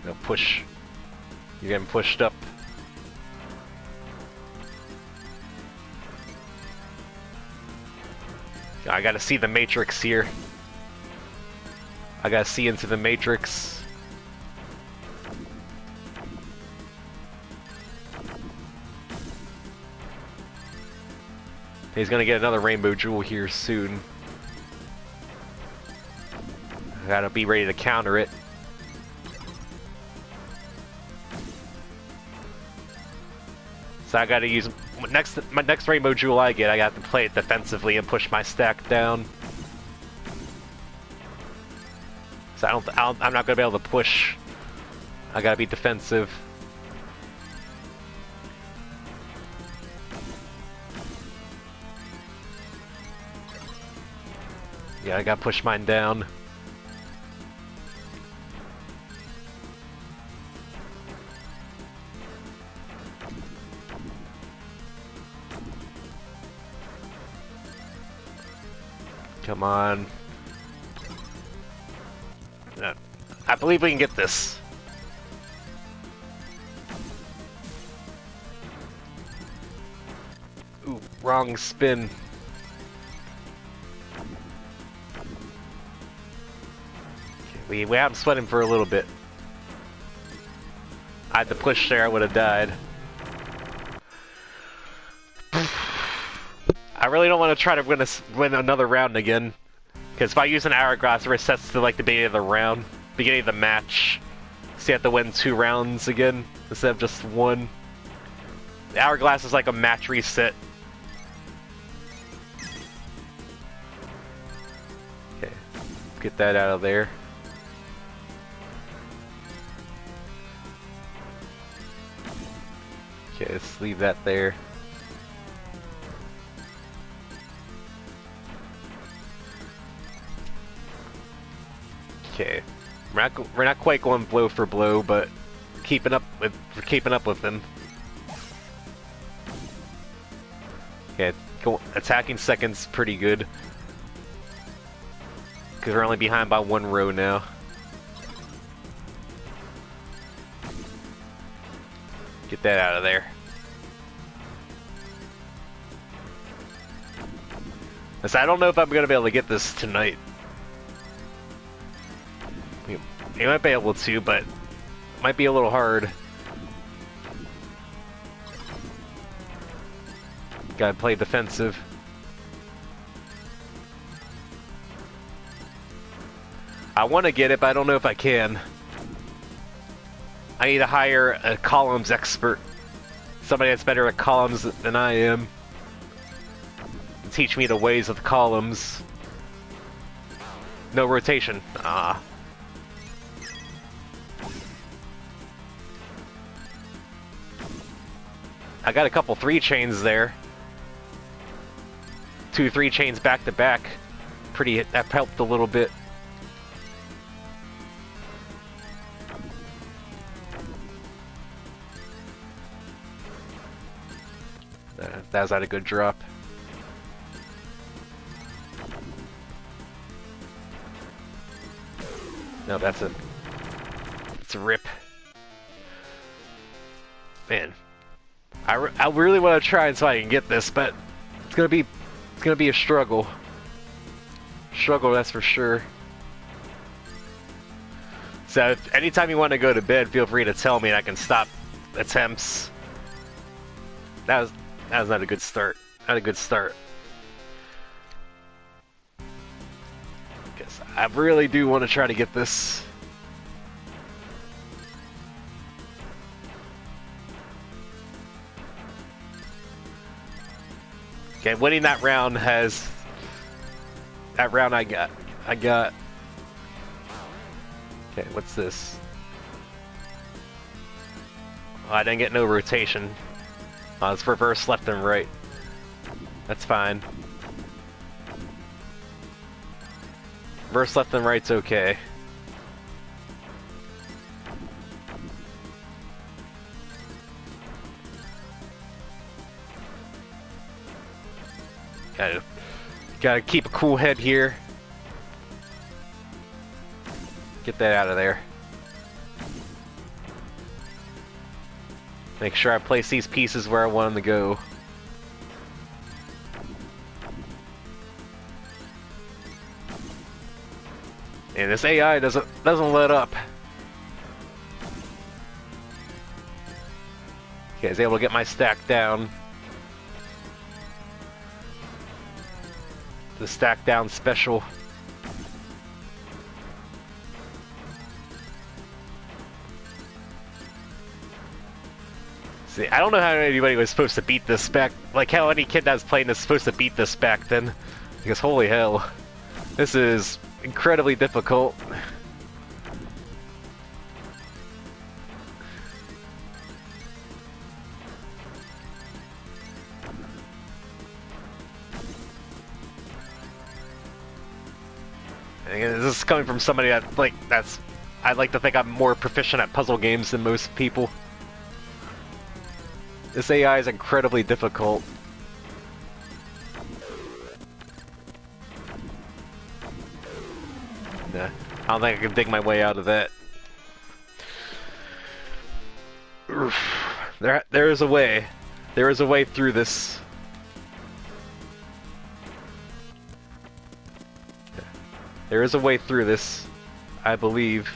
No, push. You're getting pushed up. I gotta see the matrix here. I gotta see into the matrix. He's gonna get another rainbow jewel here soon. I gotta be ready to counter it. So I gotta use my next rainbow jewel I get. I got to play it defensively and push my stack down. So I'm not gonna be able to push. I gotta be defensive. Yeah, I gotta push mine down. Come on. I believe we can get this. Ooh, wrong spin. Okay, we have sweating for a little bit. I had to push there, I would have died. I really don't want to try to win another round again, because if I use an hourglass, it resets to like the beginning of the round, beginning of the match. So you have to win 2 rounds again instead of just 1. The hourglass is like a match reset. Okay, get that out of there. Okay, let's leave that there. Okay, we're not quite going blow for blow, but we're keeping up with them. Okay, attacking second's pretty good because we're only behind by 1 row now. Get that out of there. So I don't know if I'm gonna be able to get this tonight. You might be able to, but it might be a little hard. Gotta play defensive. I want to get it, but I don't know if I can. I need to hire a columns expert. Somebody that's better at columns than I am. To teach me the ways of the columns. No rotation. Ah. I got a couple 3 chains there. 2 3 chains back to back. That helped a little bit. That was not a good drop. No, that's it's a rip. Man. I really want to try so I can get this, but it's gonna be a struggle. Struggle, that's for sure. So anytime you want to go to bed, feel free to tell me and I can stop attempts. That was not a good start. Not a good start. Yes, I really do want to try to get this. Okay, winning that round has... That round I got. Okay, what's this? Oh, I didn't get no rotation. Oh, it's reverse left and right. That's fine. Reverse left and right's okay. Gotta keep a cool head here. Get that out of there. Make sure I place these pieces where I want them to go. And this AI doesn't let up. Okay, I was able to get my stack down. The stack down special. See, I don't know how anybody was supposed to beat this back. Like how any kid that was playing this is supposed to beat this back then. Because holy hell, this is incredibly difficult. And this is coming from somebody that I'd like to think I'm more proficient at puzzle games than most people. This AI is incredibly difficult. Nah, I don't think I can dig my way out of that. There is a way. There is a way through this. There is a way through this, I believe.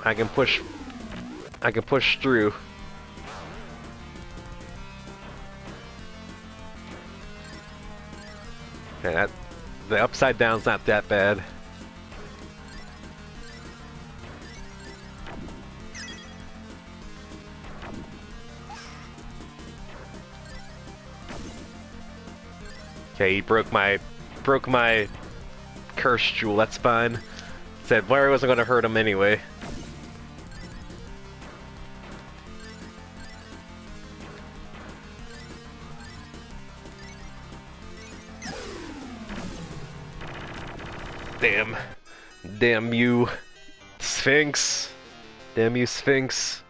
I can push through. Okay, the upside down's not that bad. Okay, he broke my curse jewel. That's fine. Said Larry wasn't going to hurt him anyway. Damn you, Sphinx. Damn you, Sphinx.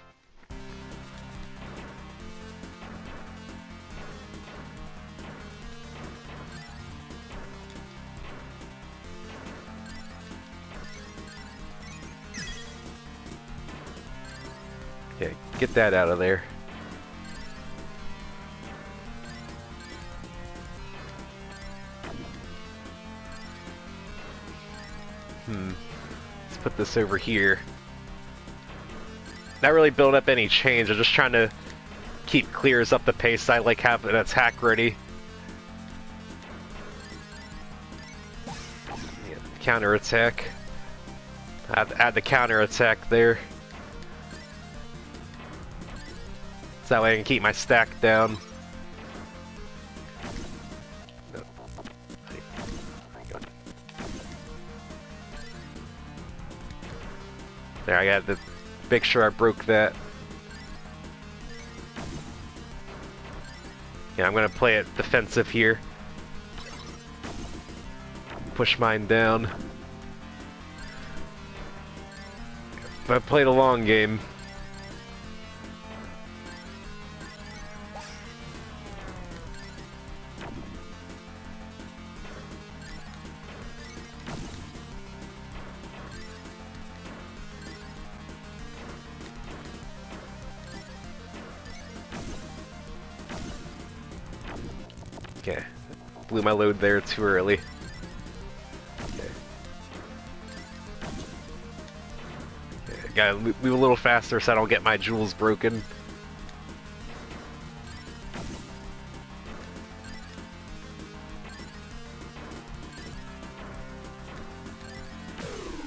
Okay, get that out of there. Let's put this over here. Not really building up any change, I'm just trying to keep clears up the pace. I like having an attack ready. Yeah, counter attack. Add the counter attack there. So that way I can keep my stack down. There, I got to make sure I broke that. Yeah, I'm gonna play it defensive here. Push mine down. But I played a long game. Okay, blew my load there too early. Okay. Okay. Gotta move a little faster so I don't get my jewels broken.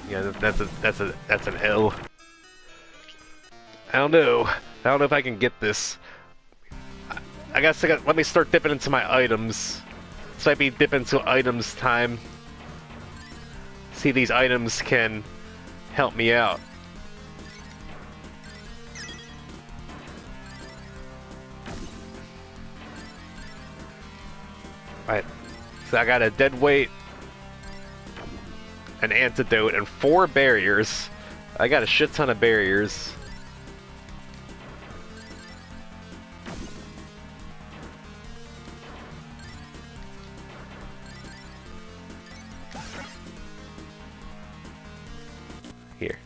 Yeah, that's an L. I don't know. I don't know if I can get this. I guess let me start dipping into my items. This might be dip into items time. See, these items can help me out. Alright, so I got a dead weight, an antidote, and 4 barriers. I got a shit ton of barriers. Here.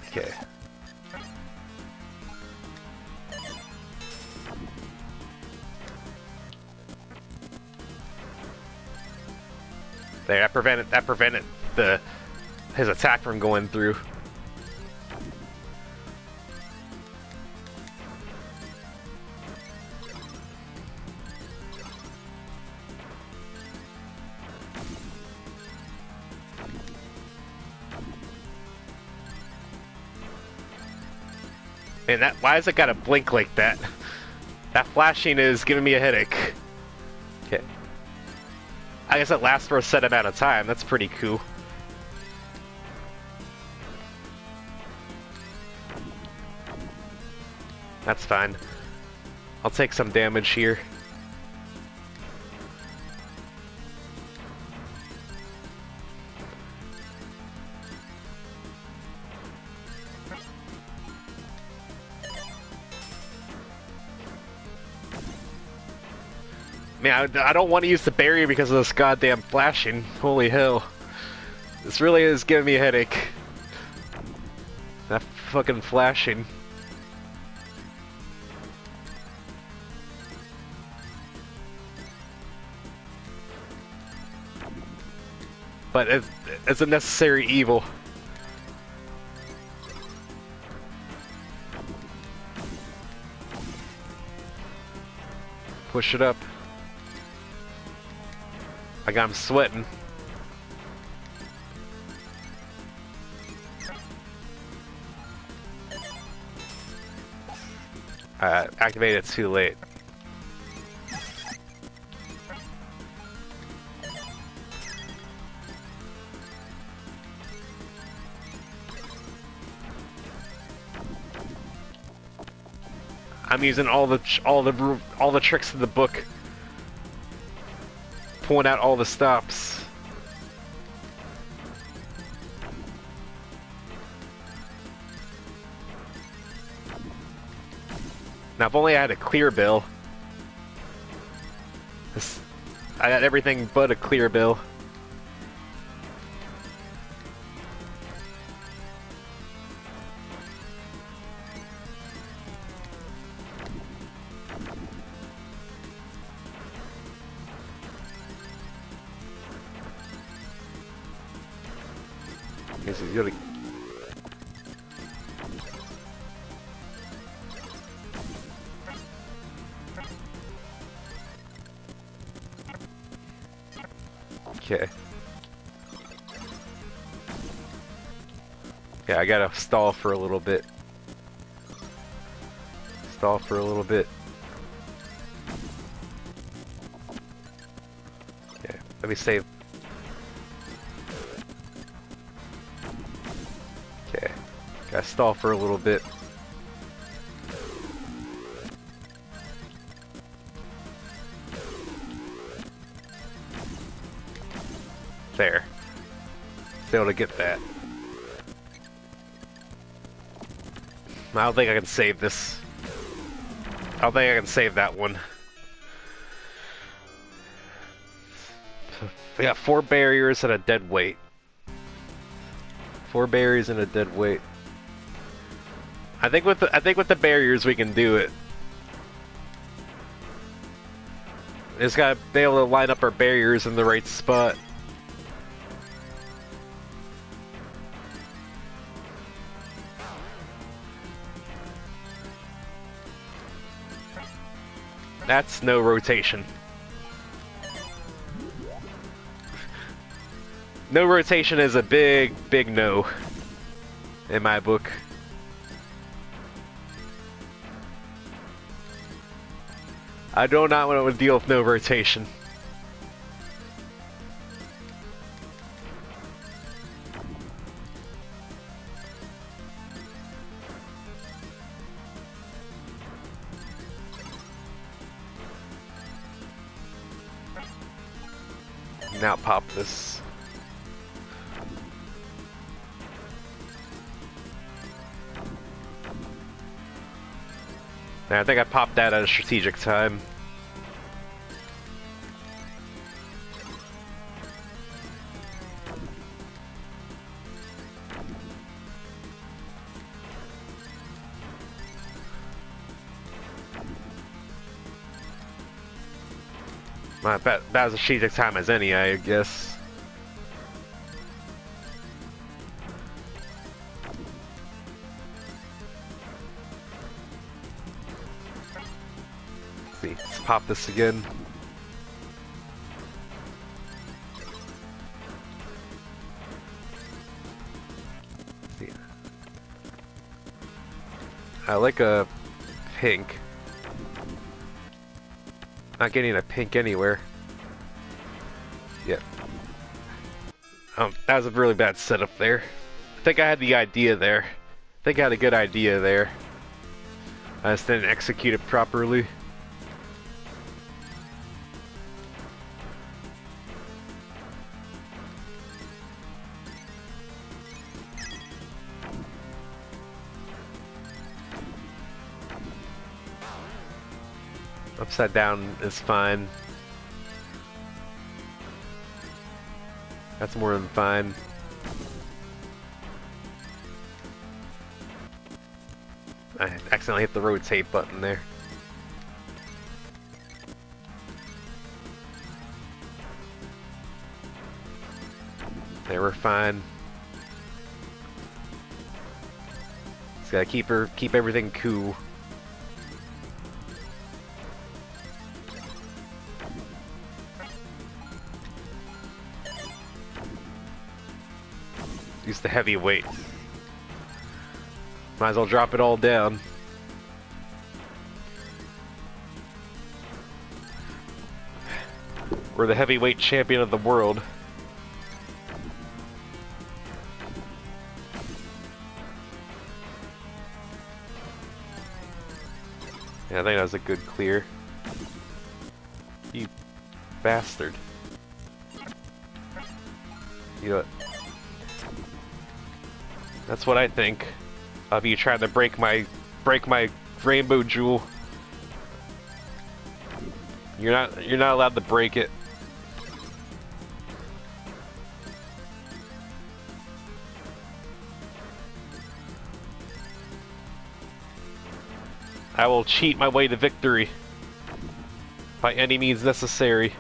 Okay. There, that prevented his attack from going through. Man, why has it got to blink like that? That flashing is giving me a headache. Okay. I guess it lasts for a set amount of time. That's pretty cool. That's fine. I'll take some damage here. Man, I don't want to use the barrier because of this goddamn flashing. Holy hell. This really is giving me a headache. That fucking flashing. But it's a necessary evil. Push it up. I got him sweating. Activated it too late. I'm using all the tricks in the book. Pulling out all the stops. Now, if only I had a clear bill. I got everything but a clear bill. This is really... Okay. Yeah, I gotta stall for a little bit. Stall for a little bit. Yeah, let me save. Okay. Gotta stall for a little bit. There. Be able to get that. I don't think I can save this. I don't think I can save that one. We got 4 barriers and a dead weight. 4 barriers and a dead weight. I think with the barriers we can do it. We just gotta be able to line up our barriers in the right spot. That's no rotation. No rotation is a big, big no in my book. I do not want to deal with no rotation. Now pop this. I think I popped that at a strategic time. That was a strategic time as any, I guess. Let's see, let's pop this again. Let's see. I like a pink. Not getting a pink anywhere. Yep. That was a really bad setup there. I think I had the idea there. I think I had a good idea there. I just didn't execute it properly. Upside down is fine. That's more than fine. I accidentally hit the rotate button there. There, we're fine. Just gotta keep everything cool. Use the heavy weight. Might as well drop it all down. We're the heavyweight champion of the world. Yeah, I think that was a good clear. You bastard. You know what? That's what I think of you trying to break my rainbow jewel. You're not allowed to break it. I will cheat my way to victory by any means necessary.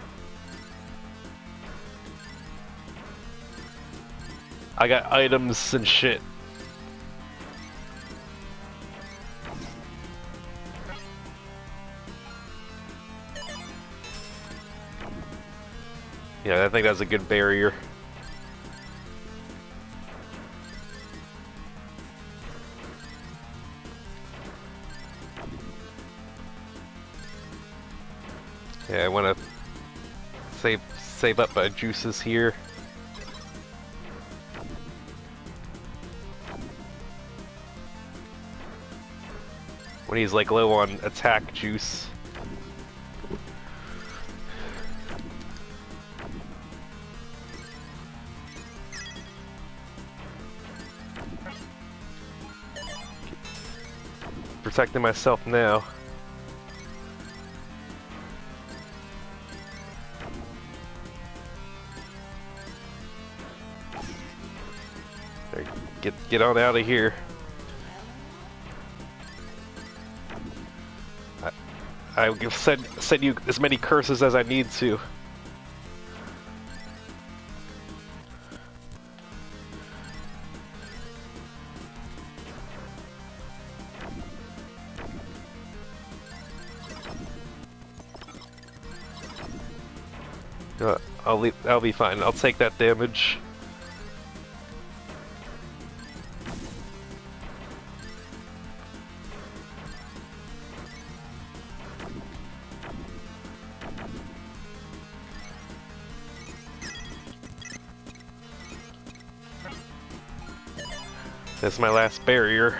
I got items and shit. Yeah, I think that's a good barrier. Yeah, I want to save up my juices here. When he's like low on attack juice. Protecting myself now. Get on out of here. I will send you as many curses as I need to. I'll be fine. I'll take that damage. That's my last barrier.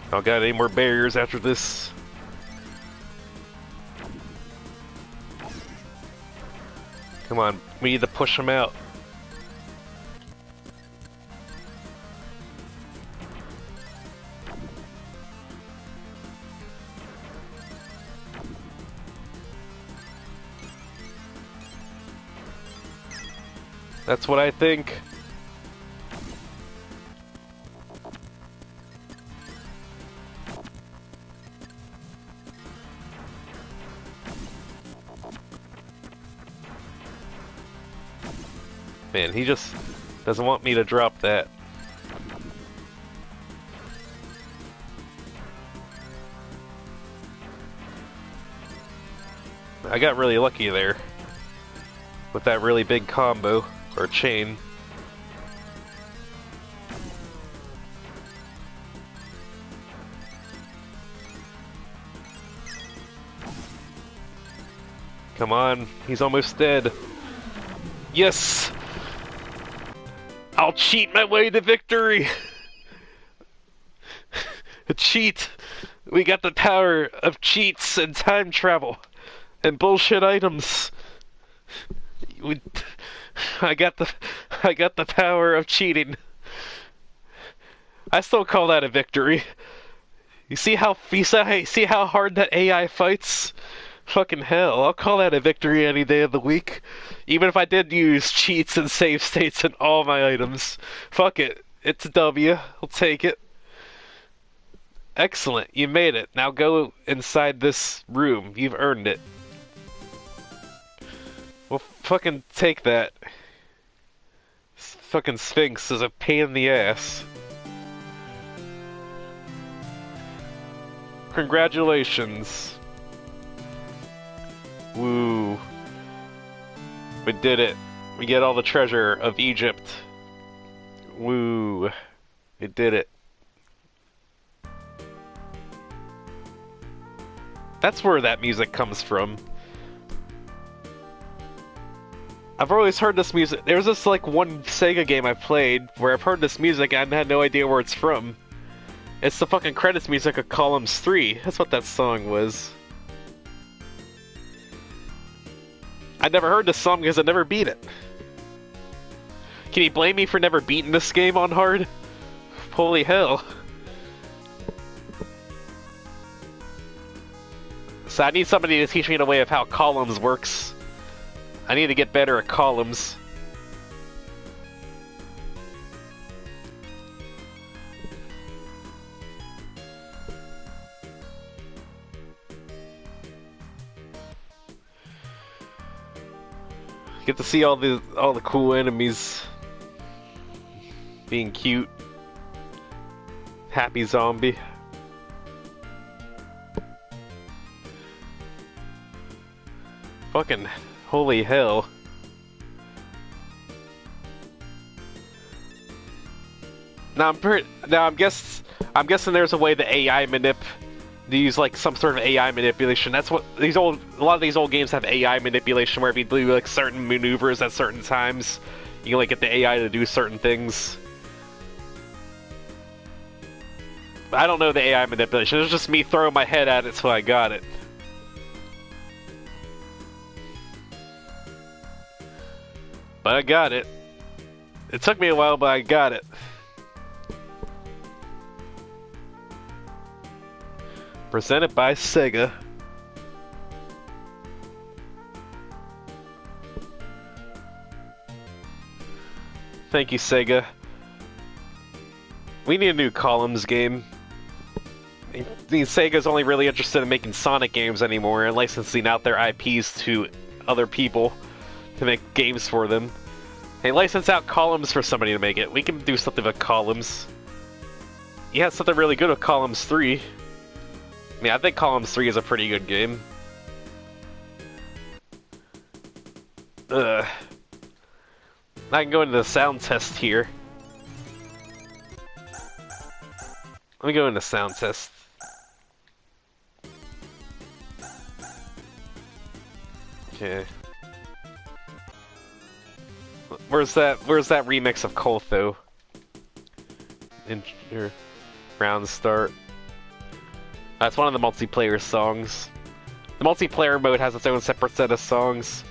I don't got any more barriers after this. Come on, we need to push them out. That's what I think. Man, he just doesn't want me to drop that. I got really lucky there with that really big combo or chain. Come on, he's almost dead. Yes! I'll cheat my way to victory! A cheat! We got the power of cheats and time travel and bullshit items. I got the power of cheating. I still call that a victory. You see how hard that AI fights? Fucking hell, I'll call that a victory any day of the week. Even if I did use cheats and save states in all my items. Fuck it. It's a W. I'll take it. Excellent, you made it. Now go inside this room. You've earned it. Well, fucking take that. This fucking Sphinx is a pain in the ass. Congratulations. Woo. We did it. We get all the treasure of Egypt. Woo. We did it. That's where that music comes from. I've always heard this music. There's this like one Sega game I played where I've heard this music and I had no idea where it's from. It's the fucking credits music of Columns 3. That's what that song was. I never heard this song because I never beat it. Can you blame me for never beating this game on hard? Holy hell. So I need somebody to teach me the way of how Columns works. I need to get better at Columns. Get to see all the cool enemies being cute. Happy zombie. Fucking holy hell. Now I'm guessing there's a way the AI they use like some sort of AI manipulation. That's what a lot of these old games have AI manipulation, where if you do like certain maneuvers at certain times, you can like get the AI to do certain things. I don't know the AI manipulation. It was just me throwing my head at it, so I got it. But I got it. It took me a while, but I got it. Presented by Sega. Thank you, Sega. We need a new Columns game. I mean, Sega's only really interested in making Sonic games anymore and licensing out their IPs to other people to make games for them. Hey, license out Columns for somebody to make it. We can do something with Columns. You had something really good with Columns 3. I mean, I think Columns 3 is a pretty good game. I can go into the sound test here. Let me go into sound test. Okay. Where's that remix of Koltho? Round start. That's one of the multiplayer songs. The multiplayer mode has its own separate set of songs.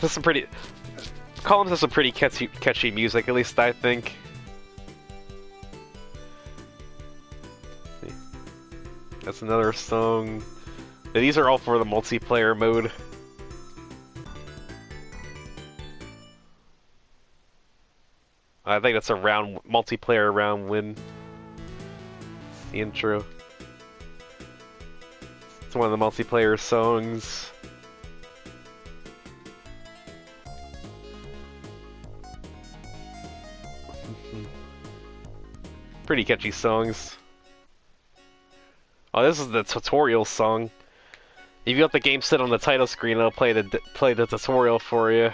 There's some pretty... Columns has some pretty catchy music, at least I think. That's another song. These are all for the multiplayer mode. I think that's a multiplayer round win. It's the intro. It's one of the multiplayer songs. Pretty catchy songs. Oh, this is the tutorial song. If you got the game set on the title screen, it'll play the tutorial for you.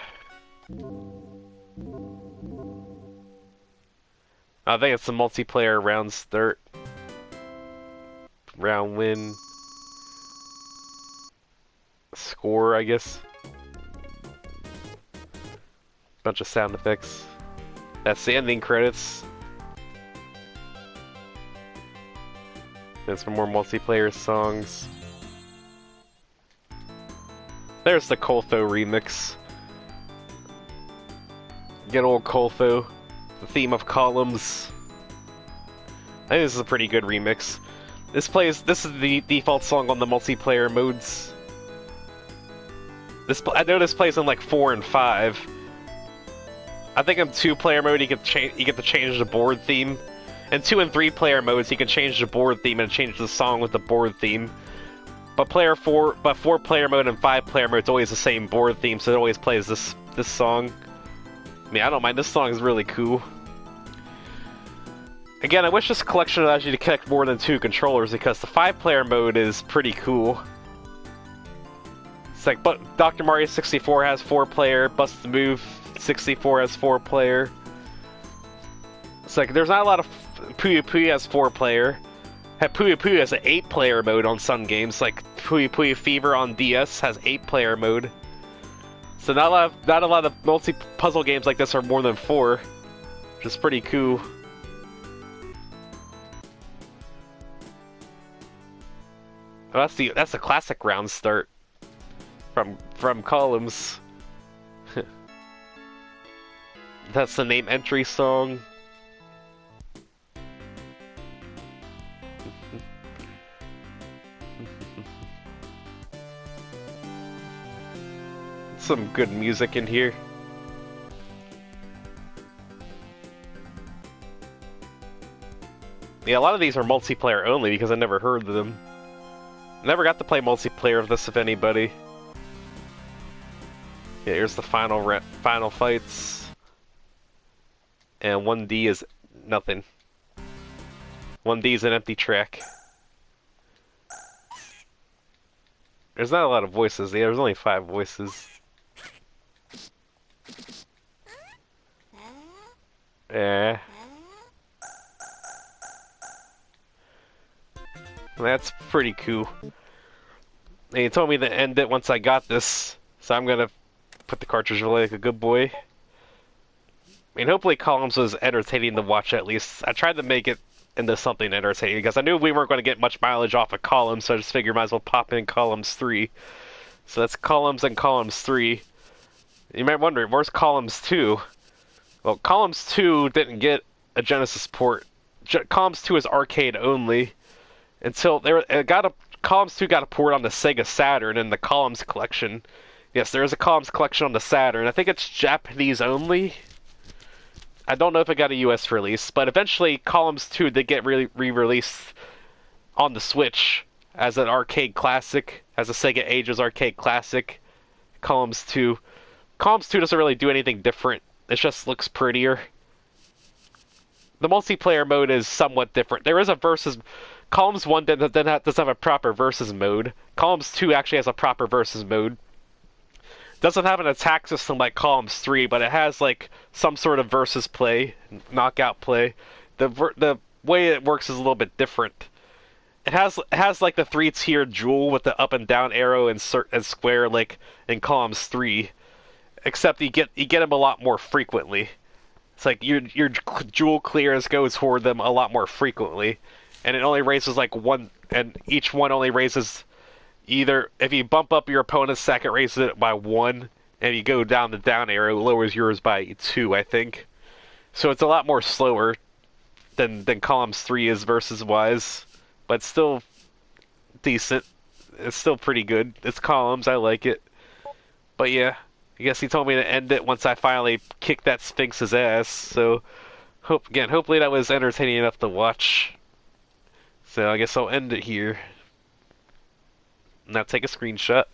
I think it's the multiplayer round start. Round win. Score, I guess. Bunch of sound effects. That's the ending credits. There's some more multiplayer songs. There's the Koltho remix. Good old Koltho. The theme of Columns. I think this is a pretty good remix. This is the default song on the multiplayer modes. I know this plays in like 4 and 5. I think in 2-player mode you get to change the board theme. In 2 and 3-player modes you can change the board theme and change the song with the board theme. But 4-player mode and 5-player mode, it's always the same board theme, so it always plays this song. I mean, I don't mind, this song is really cool. Again, I wish this collection allows you to connect more than 2 controllers, because the 5-player mode is pretty cool. It's like, but Dr. Mario 64 has 4-player, Bust the Move 64 has 4-player. It's like, there's not a lot of... Puyo Puyo has 4-player. Puyo Puyo has an 8-player mode on some games, like Puyo Puyo Fever on DS has 8-player mode. So not a lot of multi-puzzle games like this are more than 4, which is pretty cool. Oh, that's the classic round start from Columns. That's the name entry song. Some good music in here. Yeah, a lot of these are multiplayer only because I never heard of them. Never got to play multiplayer of this, if anybody. Yeah, here's the final fights. And 1D is nothing. 1D is an empty track. There's not a lot of voices. Yeah, there's only 5 voices. Yeah. That's pretty cool. And he told me to end it once I got this, so I'm gonna put the cartridge away like a good boy. I mean, hopefully Columns was entertaining to watch at least. I tried to make it into something entertaining, because I knew we weren't going to get much mileage off of Columns, so I just figured might as well pop in Columns 3. So that's Columns and Columns 3. You might wonder, where's Columns 2? Well, Columns 2 didn't get a Genesis port. Columns 2 is arcade only. Until Columns 2 got a port on the Sega Saturn in the Columns collection. Yes, there is a Columns collection on the Saturn. I think it's Japanese only. I don't know if it got a US release, but eventually Columns 2 did get re-released on the Switch as an arcade classic, as a Sega Ages arcade classic. Columns 2. Columns 2 doesn't really do anything different. It just looks prettier. The multiplayer mode is somewhat different. There is a versus. Columns 1 doesn't have a proper versus mode. Columns 2 actually has a proper versus mode. Doesn't have an attack system like Columns 3, but it has like some sort of versus play, knockout play. The way it works is a little bit different. It has like the 3-tiered jewel with the up and down arrow and square like in Columns 3, except you get them a lot more frequently. It's like your jewel clearance goes toward them a lot more frequently, and it only raises like one, and each one only raises either if you bump up your opponent's stack, it raises it by 1, and you go down the down arrow, it lowers yours by 2, I think. So it's a lot more slower than Columns 3 is versus wise, but still decent. It's still pretty good. It's Columns, I like it. But yeah, I guess he told me to end it once I finally kicked that Sphinx's ass. So hopefully that was entertaining enough to watch. So I guess I'll end it here. Now take a screenshot.